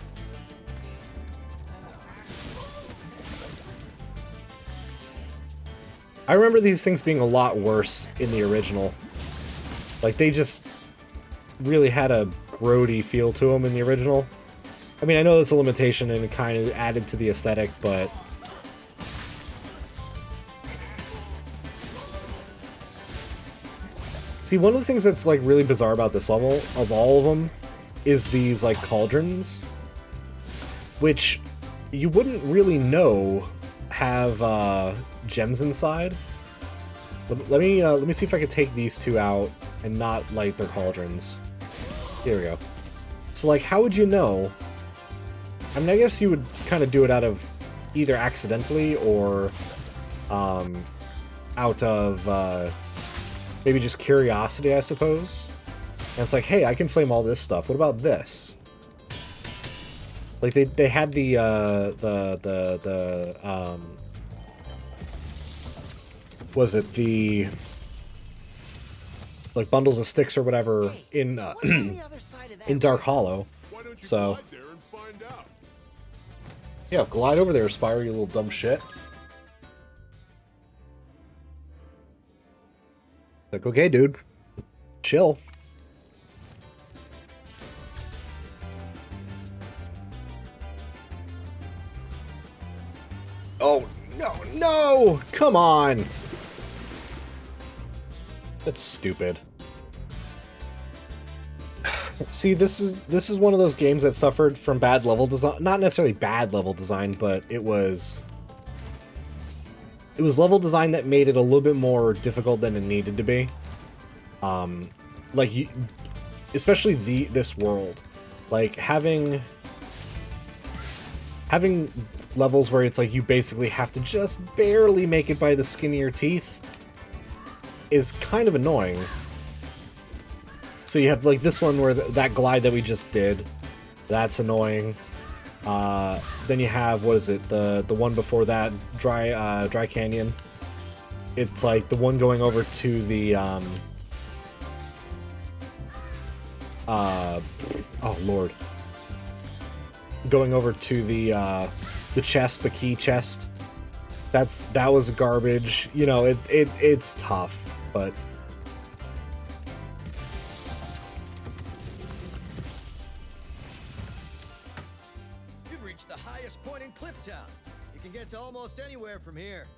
I remember these things being a lot worse in the original. Like, they just really had a grody feel to them in the original. I mean, I know that's a limitation and it kind of added to the aesthetic, but... See, one of the things that's, like, really bizarre about this level, of all of them, is these, like, cauldrons. Which you wouldn't really know have, gems inside. Let me see if I can take these two out and not light their cauldrons. Here we go. So, like, how would you know? I mean, I guess you would kind of do it out of either accidentally or out of maybe just curiosity, I suppose. And it's like, hey, I can flame all this stuff. What about this? Like, they had the was it the like bundles of sticks or whatever in in Dark Hollow. So yeah, glide over there, Spyro, you little dumb shit. Like, okay, dude, chill. Oh no, no! Come on! That's stupid. See, this is one of those games that suffered from bad level design. Not necessarily bad level design, but it was level design that made it a little bit more difficult than it needed to be. Like, especially this world, like having levels where it's like you basically have to just barely make it by the skin of your teeth is kind of annoying. So you have like this one where that glide that we just did, that's annoying. Then you have, what is it, the one before that, Dry Canyon. It's like the one going over to the oh lord, going over to the chest, the key chest. That was garbage. You know, it's tough, but you've reached the highest point in Clifftown. You can get to almost anywhere from here.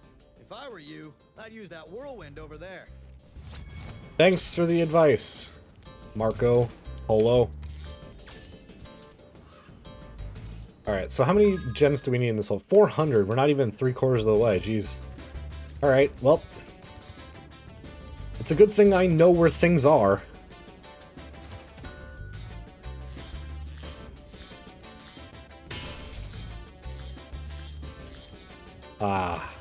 If I were you, I'd use that whirlwind over there. Thanks for the advice, Marco Polo. Alright, so how many gems do we need in this level? 400. We're not even 3/4 of the way. Jeez. Alright, well. It's a good thing I know where things are. Ah.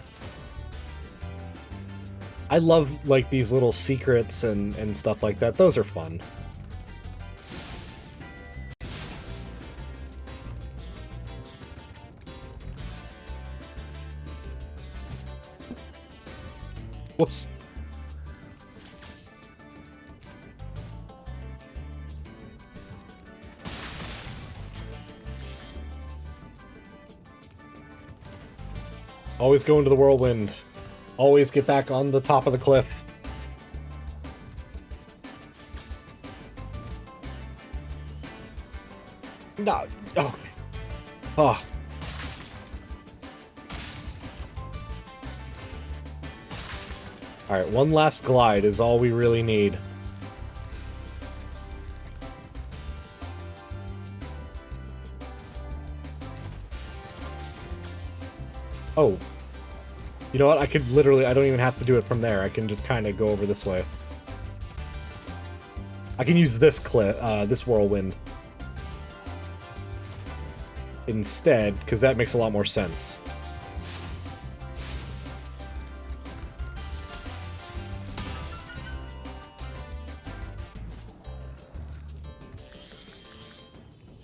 I love, like, these little secrets and stuff like that. Those are fun. Whoops. Always go into the whirlwind. Always get back on the top of the cliff. No. Oh. Oh. Alright, one last glide is all we really need. Oh. You know what? I could literally... I don't even have to do it from there. I can just kind of go over this way. I can use this this whirlwind instead, because that makes a lot more sense.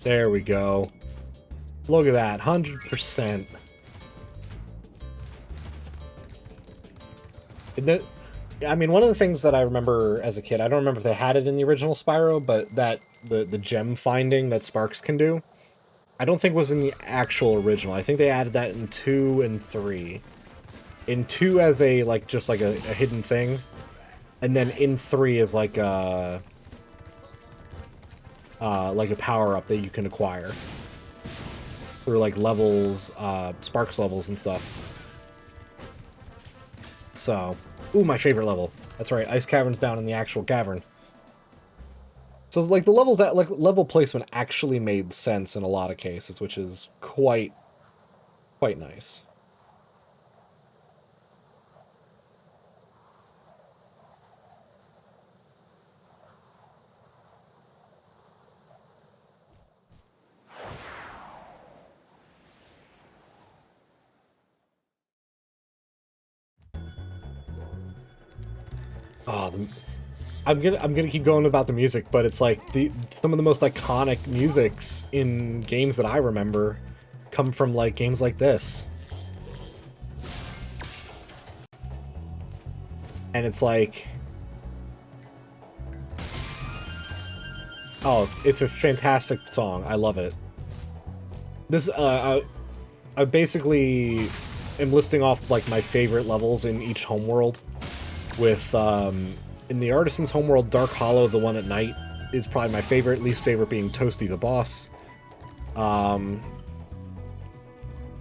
There we go. Look at that, 100%. I mean, one of the things that I remember as a kid, I don't remember if they had it in the original Spyro, but that the gem finding that Sparks can do, I don't think was in the actual original. I think they added that in 2 and 3. In 2 as a, like, just like a hidden thing, and then in 3 as like a power-up that you can acquire through like levels, Sparks levels and stuff. So, ooh, my favorite level. That's right, Ice Cavern's down in the actual cavern. So, like, the levels that, like, level placement actually made sense in a lot of cases, which is quite nice. Oh, I'm gonna keep going about the music, but it's like some of the most iconic musics in games that I remember come from like games like this. And it's like, oh, it's a fantastic song. I love it. This I basically am listing off like my favorite levels in each homeworld. With, in the Artisan's homeworld, Dark Hollow, the one at night, is probably my favorite, least favorite being Toasty the boss.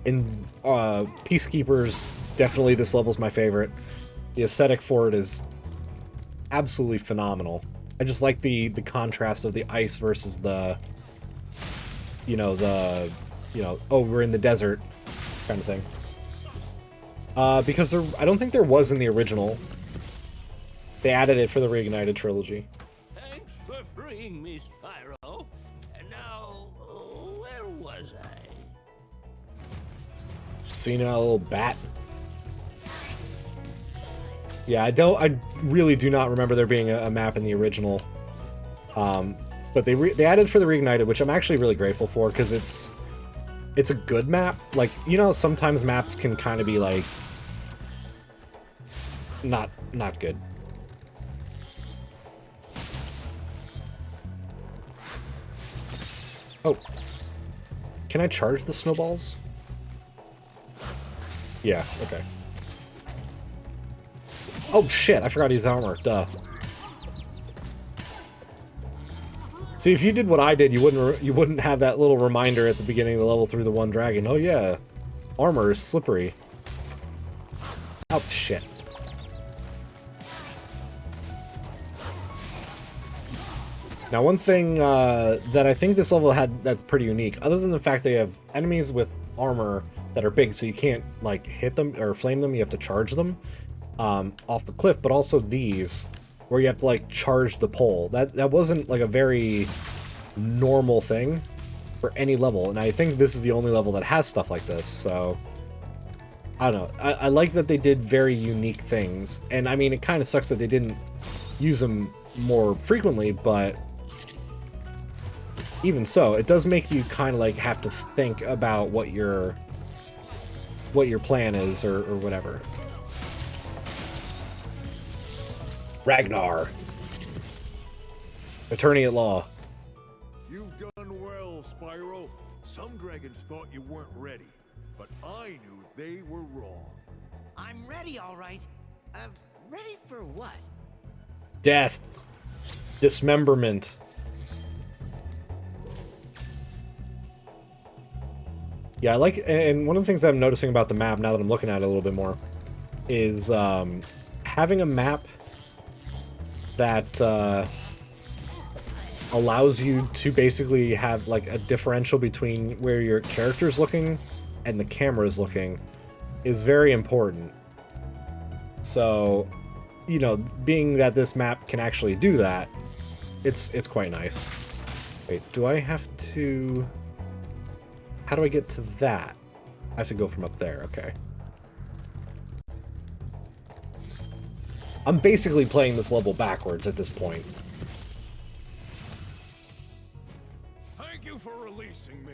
In, Peacekeepers, definitely this level's my favorite. The aesthetic for it is absolutely phenomenal. I just like the contrast of the ice versus the, oh, we're in the desert kind of thing. Because I don't think there was in the original. They added it for the Reignited Trilogy. Thanks for freeing me, Spyro. And now, where was I? Seen a little bat. Yeah, I really do not remember there being a map in the original. But they added for the Reignited, which I'm actually really grateful for, because it's a good map. Like, sometimes maps can kind of be like not good. Oh. Can I charge the snowballs? Yeah, okay. Oh shit, I forgot to use armor. Duh. See, if you did what I did, you wouldn't have that little reminder at the beginning of the level through the one dragon. Oh yeah, armor is slippery. Oh shit. Now, one thing that I think this level had that's pretty unique, other than the fact they have enemies with armor that are big, so you can't, like, hit them or flame them, you have to charge them off the cliff, but also these, where you have to, like, charge the pole. That wasn't, like, a very normal thing for any level, and I think this is the only level that has stuff like this, so... I don't know. I like that they did very unique things, and, I mean, it kind of sucks that they didn't use them more frequently, but... even so, it does make you kind of like have to think about what your plan is or whatever. Ragnar. Attorney at law. You've done well, Spyro. Some dragons thought you weren't ready, but I knew they were wrong. I'm ready, all right. Ready for what? Death. Dismemberment. Yeah, I like, and one of the things I'm noticing about the map now that I'm looking at it a little bit more is having a map that allows you to basically have like a differential between where your character's looking and the camera's looking is very important. So, you know, being that this map can actually do that, it's quite nice. Wait, do I have to... How do I get to that? I have to go from up there, okay. I'm basically playing this level backwards at this point. Thank you for releasing me.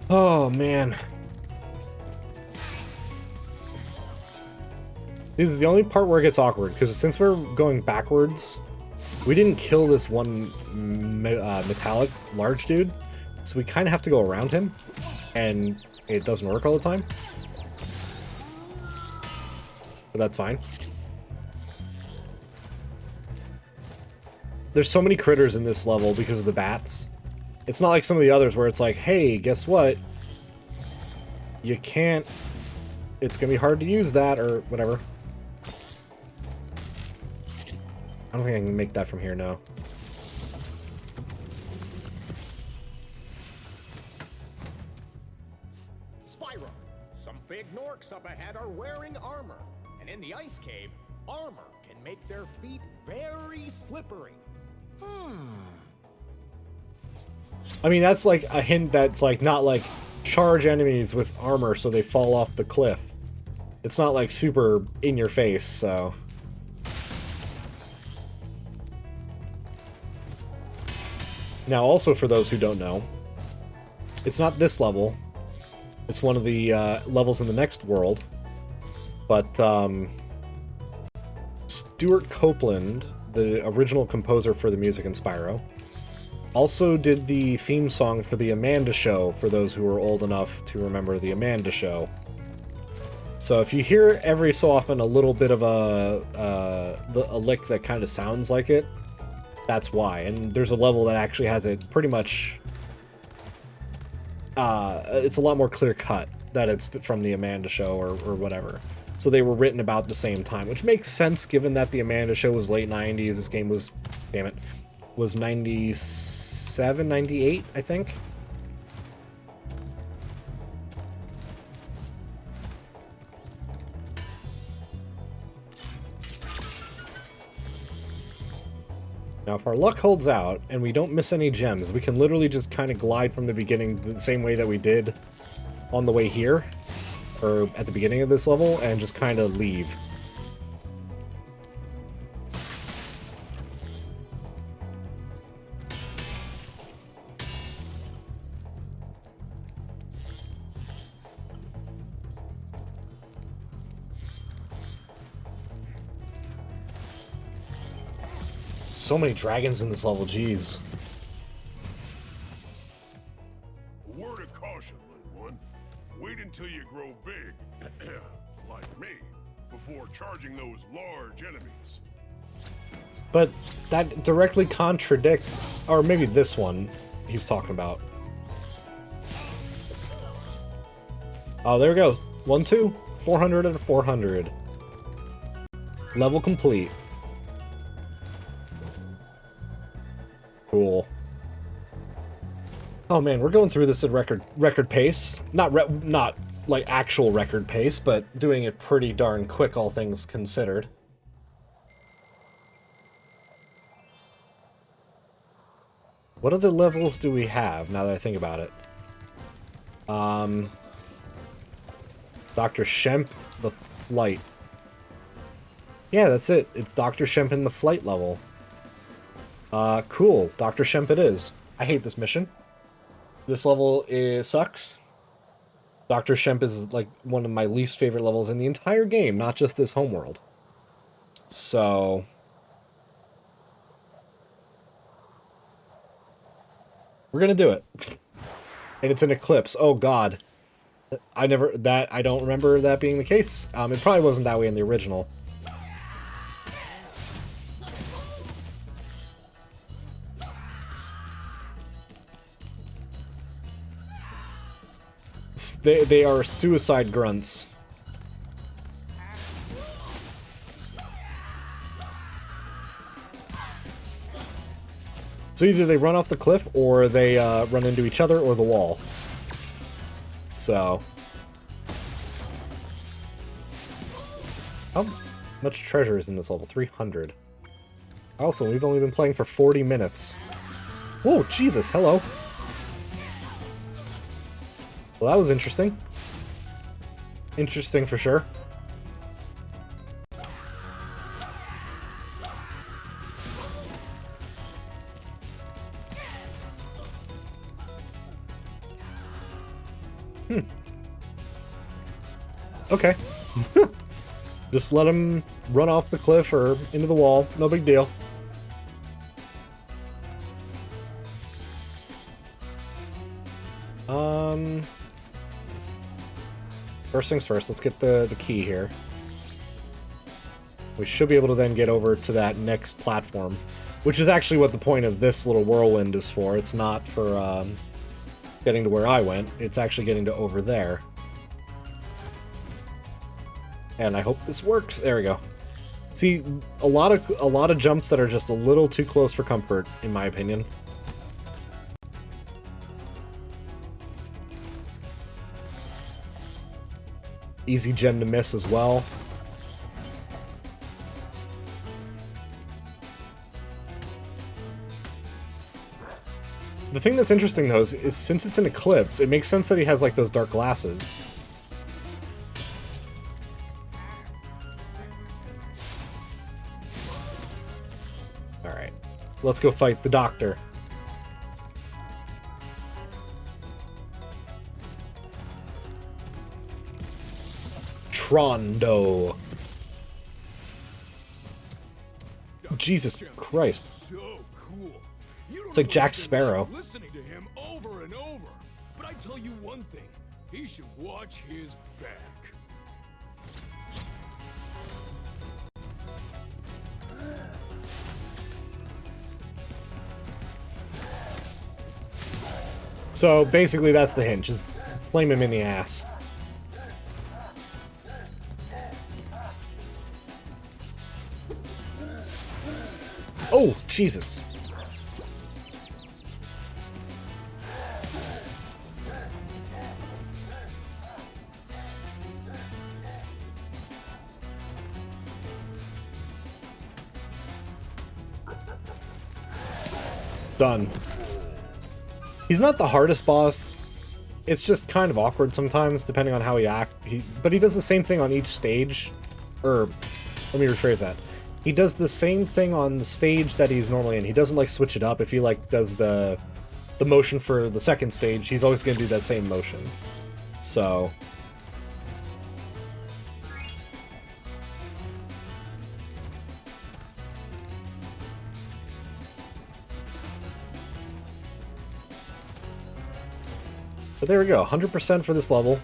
Oh, man. This is the only part where it gets awkward, because since we're going backwards, we didn't kill this one metallic large dude, so we kind of have to go around him, and it doesn't work all the time. But that's fine. There's so many critters in this level because of the bats. It's not like some of the others where it's like, hey, guess what? You can't... It's gonna be hard to use that, or whatever. I don't think I can make that from here, no. Spyro, some big Norks up ahead are wearing armor. And in the ice cave, armor can make their feet very slippery. I mean, that's like a hint that's like not like charge enemies with armor so they fall off the cliff. It's not like super in your face, so... Now, also for those who don't know, it's not this level. It's one of the levels in the next world. But Stuart Copeland, the original composer for the music in Spyro, also did the theme song for the Amanda Show, for those who are old enough to remember the Amanda Show. So if you hear every so often a little bit of a lick that kind of sounds like it, that's why. And there's a level that actually has it pretty much... it's a lot more clear-cut that it's from the Amanda Show or whatever. So they were written about the same time, which makes sense given that the Amanda Show was late 90s. This game was, damn it, was 97, 98, I think. Now, if our luck holds out and we don't miss any gems, we can literally just kind of glide from the beginning the same way that we did on the way here, or at the beginning of this level, and just kind of leave. So many dragons in this level, jeez. A word of caution, little one. Wait until you grow big, like me, before charging those large enemies. But that directly contradicts, or maybe this one he's talking about. Oh, there we go. 1, 2, 400 and 400. Level complete. Cool. Oh man, we're going through this at record pace. Not like actual record pace, but doing it pretty darn quick, all things considered. What other levels do we have, now that I think about it? Dr. Shemp, the flight. Yeah, that's it. It's Dr. Shemp in the flight level. Cool. Dr. Shemp it is. I hate this mission. This level sucks. Dr. Shemp is like one of my least favorite levels in the entire game, not just this homeworld. So... we're gonna do it. And it's an eclipse. Oh god. I don't remember that being the case. It probably wasn't that way in the original. They are suicide grunts. So either they run off the cliff, or they run into each other, or the wall. So... how much treasure is in this level? 300. Also, we've only been playing for 40 minutes. Whoa, Jesus, hello. Well, that was interesting. Interesting for sure. Okay. Just let him run off the cliff or into the wall. No big deal. First things first, let's get the key here. We should be able to then get over to that next platform, which is actually what the point of this little whirlwind is for. It's not for getting to where I went. It's actually getting to over there. And I hope this works. There we go. See, a lot of jumps that are just a little too close for comfort, in my opinion. Easy gem to miss as well. The thing that's interesting, though, is since it's an eclipse, it makes sense that he has, like, those dark glasses. Alright. Let's go fight the doctor. Trondo. Jesus Christ. So cool. It's like Jack Sparrow. Listening to him over and over. But I tell you one thing, he should watch his back. So basically that's the hint, just flame him in the ass. Oh, Jesus. Done. He's not the hardest boss. It's just kind of awkward sometimes, depending on how he acts. But he does the same thing on each stage. Let me rephrase that. He does the same thing on the stage that he's normally in. He doesn't, like, switch it up. If he, like, does the motion for the second stage, he's always going to do that same motion. So... but there we go, 100% for this level.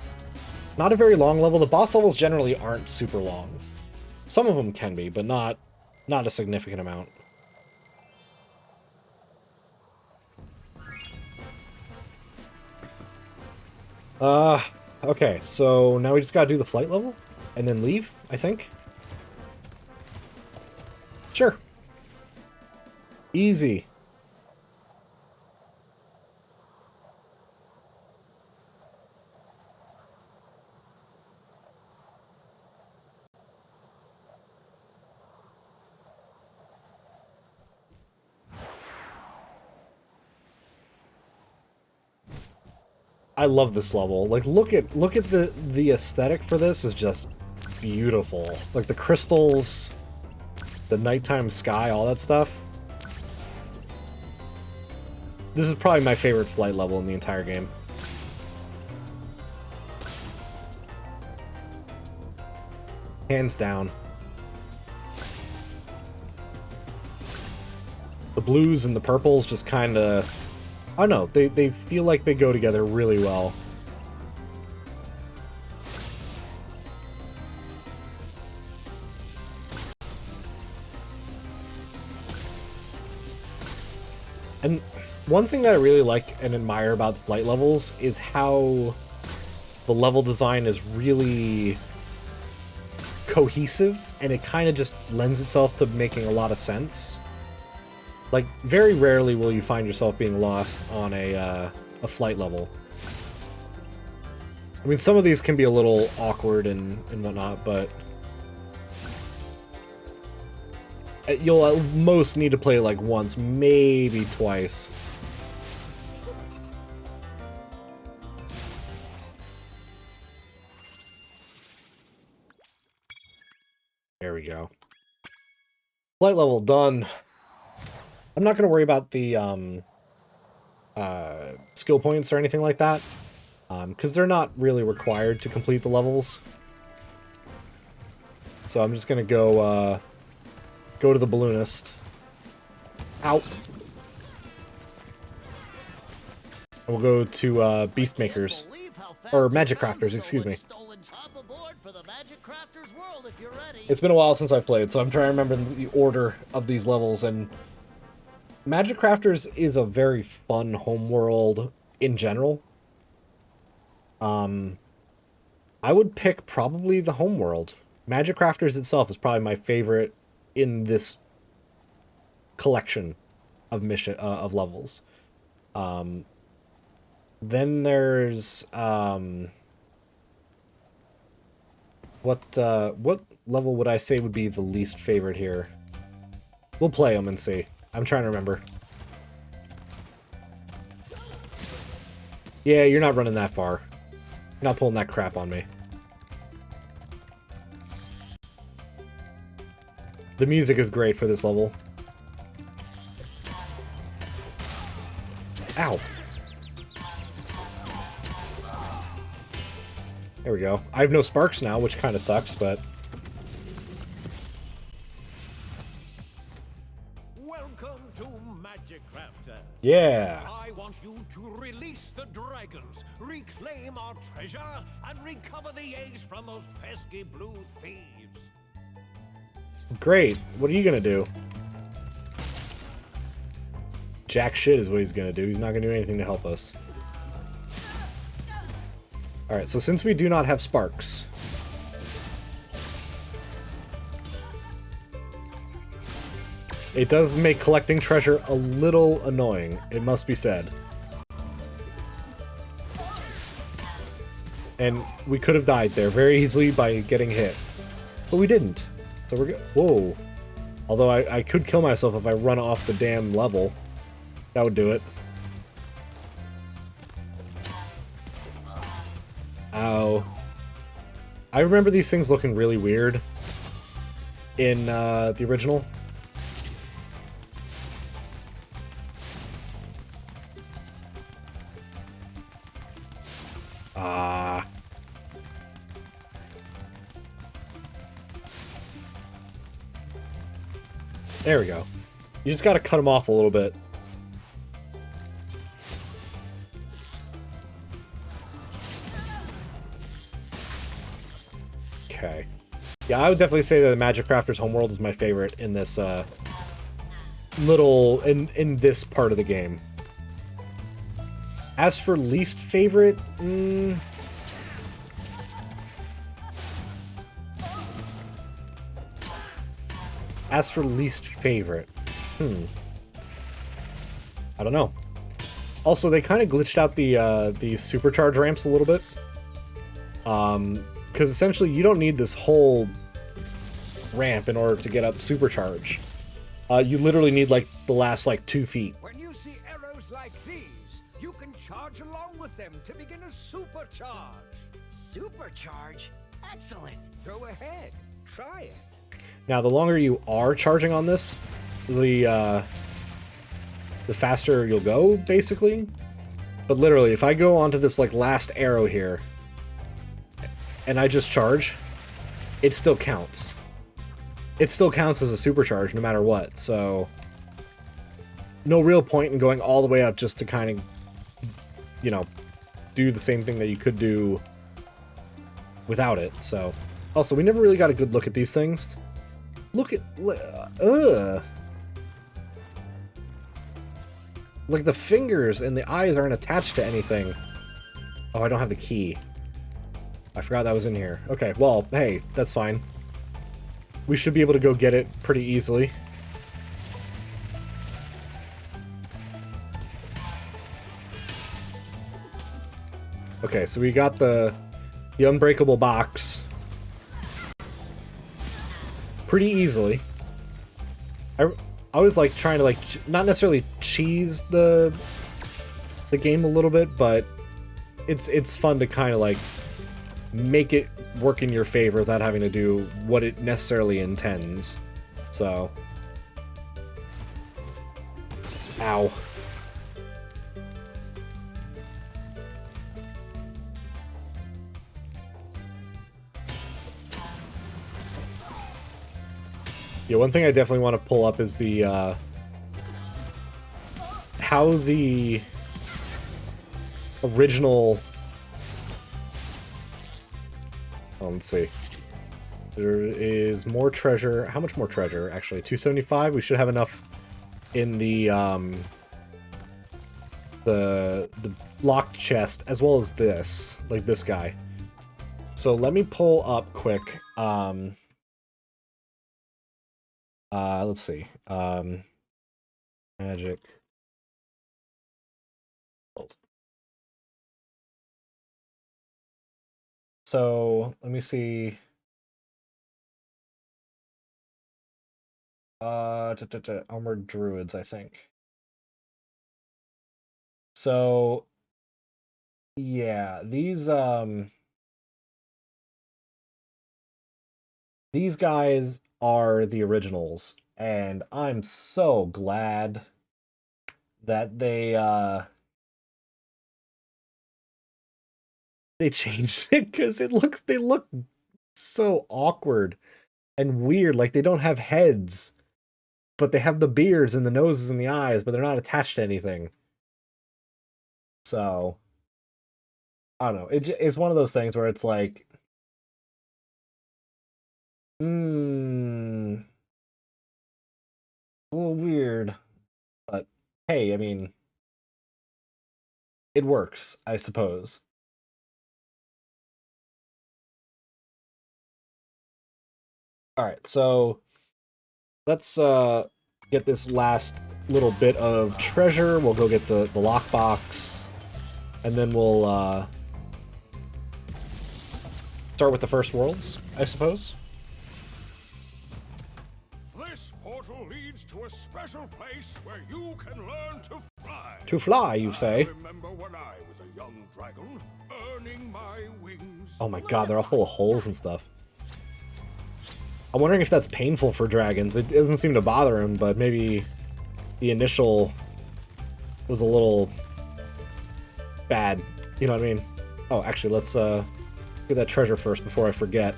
Not a very long level. The boss levels generally aren't super long. Some of them can be, but not a significant amount. Okay, so now we just gotta do the flight level, and then leave, I think? Sure. Easy. I love this level. Like, look at the aesthetic for this is just beautiful. Like the crystals, the nighttime sky, all that stuff. This is probably my favorite flight level in the entire game. Hands down. The blues and the purples just kind of... I don't know, they feel like they go together really well. And one thing that I really like and admire about the flight levels is how the level design is really cohesive, and it kind of just lends itself to making a lot of sense. Like, very rarely will you find yourself being lost on a flight level. I mean, some of these can be a little awkward and whatnot, but you'll at most need to play like once, maybe twice. There we go. Flight level done. I'm not going to worry about the skill points or anything like that, because they're not really required to complete the levels. So I'm just going to go to the balloonist. Ow. We'll go to Beastmakers. Or Magic Crafters, excuse me. It's been a while since I've played, so I'm trying to remember the order of these levels, and Magic Crafters is a very fun homeworld in general. I would pick probably the homeworld. Magic Crafters itself is probably my favorite in this collection of of levels. Then there's what level would I say would be the least favorite here? We'll play them and see. I'm trying to remember. Yeah, you're not running that far. You're not pulling that crap on me. The music is great for this level. Ow. There we go. I have no sparks now, which kind of sucks, but... Welcome to Magic Crafters. Yeah. I want you to release the dragons, reclaim our treasure, and recover the eggs from those pesky blue thieves. Great. What are you gonna do? Jack shit is what he's gonna do. He's not gonna do anything to help us. Alright, so since we do not have sparks, it does make collecting treasure a little annoying, it must be said. And we could have died there very easily by getting hit. But we didn't. So we're good. Whoa. Although I could kill myself if I run off the damn level. That would do it. Ow. I remember these things looking really weird in the original. There we go. You just gotta cut them off a little bit. Okay. Yeah, I would definitely say that the Magic Crafters Homeworld is my favorite in this in this part of the game. As for least favorite, I don't know. Also, they kind of glitched out the supercharge ramps a little bit. Because essentially you don't need this whole ramp in order to get up supercharge. You literally need like the last like 2 feet. When you see arrows like these, you can charge along with them to begin a supercharge. Supercharge? Excellent. Go ahead, try it. Now, the longer you are charging on this, the the faster you'll go, basically. But literally, if I go onto this, like, last arrow here, and I just charge, it still counts. It still counts as a supercharge, no matter what, so... No real point in going all the way up just to kind of, you know, do the same thing that you could do without it, so... Also, we never really got a good look at these things. Look at... Ugh! Like, the fingers and the eyes aren't attached to anything. Oh, I don't have the key. I forgot that was in here. Okay, well, hey, that's fine. We should be able to go get it pretty easily. Okay, so we got the unbreakable box pretty easily. I was like trying to like not necessarily cheese the game a little bit, but it's fun to kind of like make it work in your favor without having to do what it necessarily intends. So, ow. Yeah, one thing I definitely want to pull up is the, how the original... Oh, let's see. There is more treasure. How much more treasure, actually? 275? We should have enough in the locked chest, as well as this, like this guy. So let me pull up quick, let's see. Magic. So, let me see. Armored druids, I think. So, yeah, these guys are the originals, and I'm so glad that they changed it, because they look so awkward and weird. Like, they don't have heads, but they have the beards and the noses and the eyes, but they're not attached to anything. So, I don't know. It's one of those things where it's like, a little weird, but hey, I mean, it works, I suppose. Alright, so let's get this last little bit of treasure. We'll go get the lockbox, and then we'll start with the first worlds, I suppose. This portal leads to a special place where you can learn to fly. To fly, you say? I remember when I was a young dragon, earning my wings. Oh my god, they're all full of holes and stuff. I'm wondering if that's painful for dragons. It doesn't seem to bother him, but maybe the initial was a little bad. You know what I mean? Oh, actually, let's get that treasure first before I forget.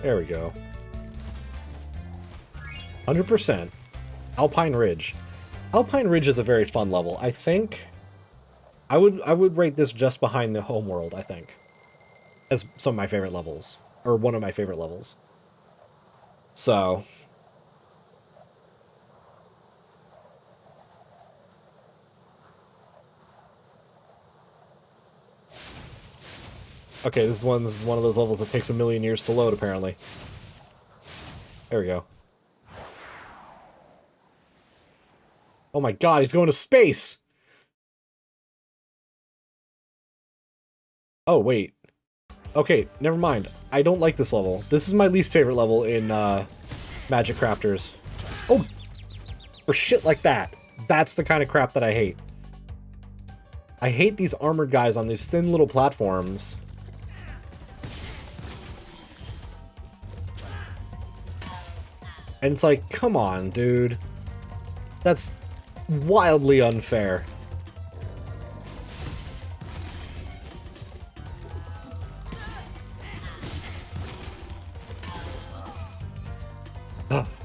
There we go. 100%. Alpine Ridge. Alpine Ridge is a very fun level. I think I would rate this just behind the homeworld, I think, as some of my favorite levels, or one of my favorite levels. So, okay, this is one of those levels that takes a million years to load, apparently. There we go. Oh my god, he's going to space! Oh, wait. Okay, never mind. I don't like this level. This is my least favorite level in Magic Crafters. Oh! For shit like that. That's the kind of crap that I hate. I hate these armored guys on these thin little platforms. And it's like, come on, dude. That's wildly unfair.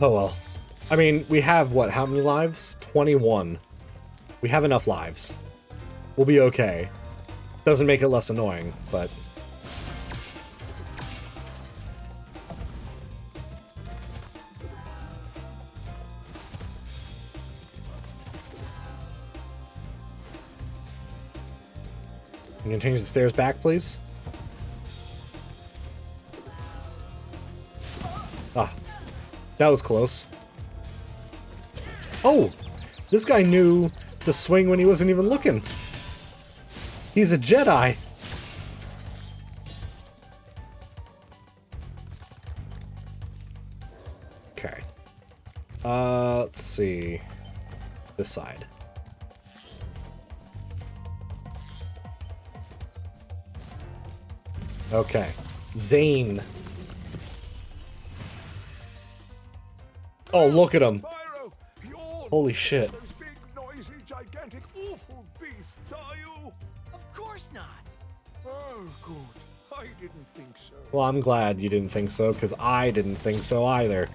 Oh well. I mean, we have, what, how many lives? 21. We have enough lives. We'll be okay. Doesn't make it less annoying, but... You can change the stairs back, please? Ah. That was close. Oh! This guy knew to swing when he wasn't even looking. He's a Jedi. Okay. Let's see. This side. Okay. Zane. Oh, look at him. Spyro, you're Holy shit. those big, noisy, gigantic, awful beasts, are you? Of course not. Oh, good. I didn't think so. Well, I'm glad you didn't think so, because I didn't think so either.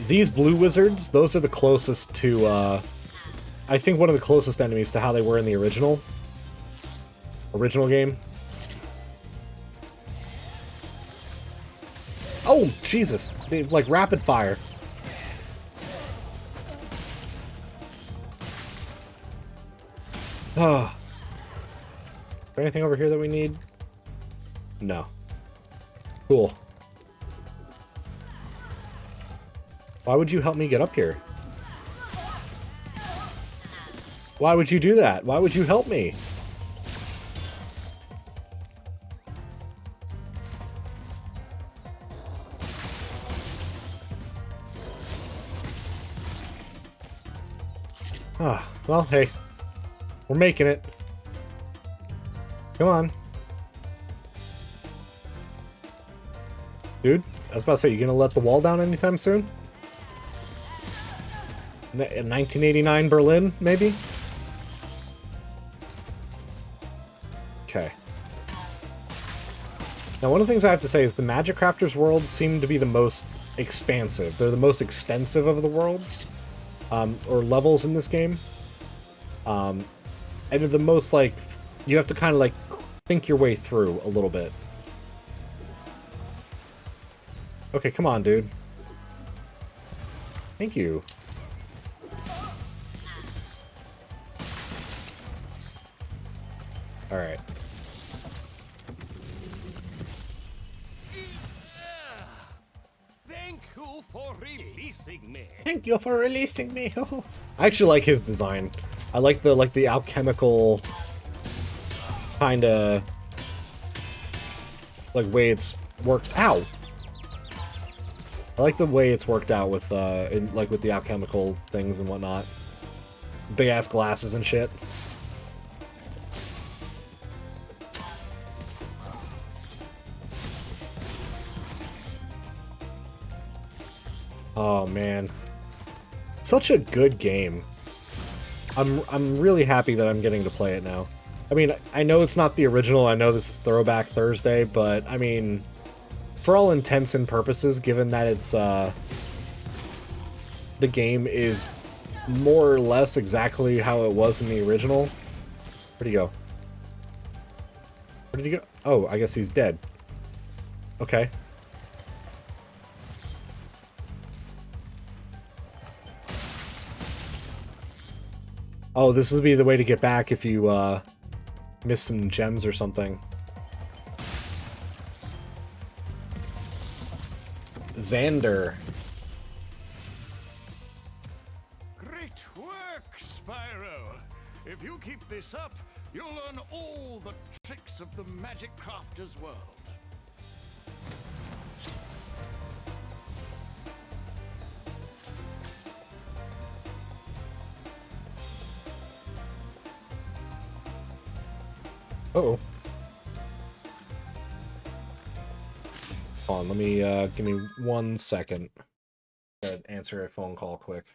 These blue wizards, those are the closest to, I think one of the closest enemies to how they were in the original game. Oh, Jesus. They, like, rapid fire. Ah. Is there anything over here that we need? No. Cool. Why would you help me get up here? Why would you do that? Why would you help me? Ah, well, hey. We're making it. Come on. Dude, I was about to say, you gonna let the wall down anytime soon? In 1989 Berlin, maybe? Okay. Now, one of the things I have to say is the Magic Crafters worlds seem to be the most expansive. They're the most extensive of the worlds, or levels in this game. And they're the most, like, you have to kind of, like, think your way through a little bit. Okay, come on, dude. Thank you. Alright. Thank you for releasing me. Thank you for releasing me. I actually like his design. I like the alchemical kind of like way it's worked out. I like the way it's worked out with with the alchemical things and whatnot. Big ass glasses and shit. Oh man. Such a good game. I'm really happy that I'm getting to play it now. I mean, I know it's not the original, I know this is Throwback Thursday, but I mean, for all intents and purposes, given that it's the game is more or less exactly how it was in the original. Where'd he go? Where did he go? Oh, I guess he's dead. Okay. Oh, this would be the way to get back if you, miss some gems or something. Xander. Great work, Spyro! If you keep this up, you'll learn all the tricks of the Magic Crafters world. Uh-oh. Hold on, let me, give me 1 second to answer a phone call quick.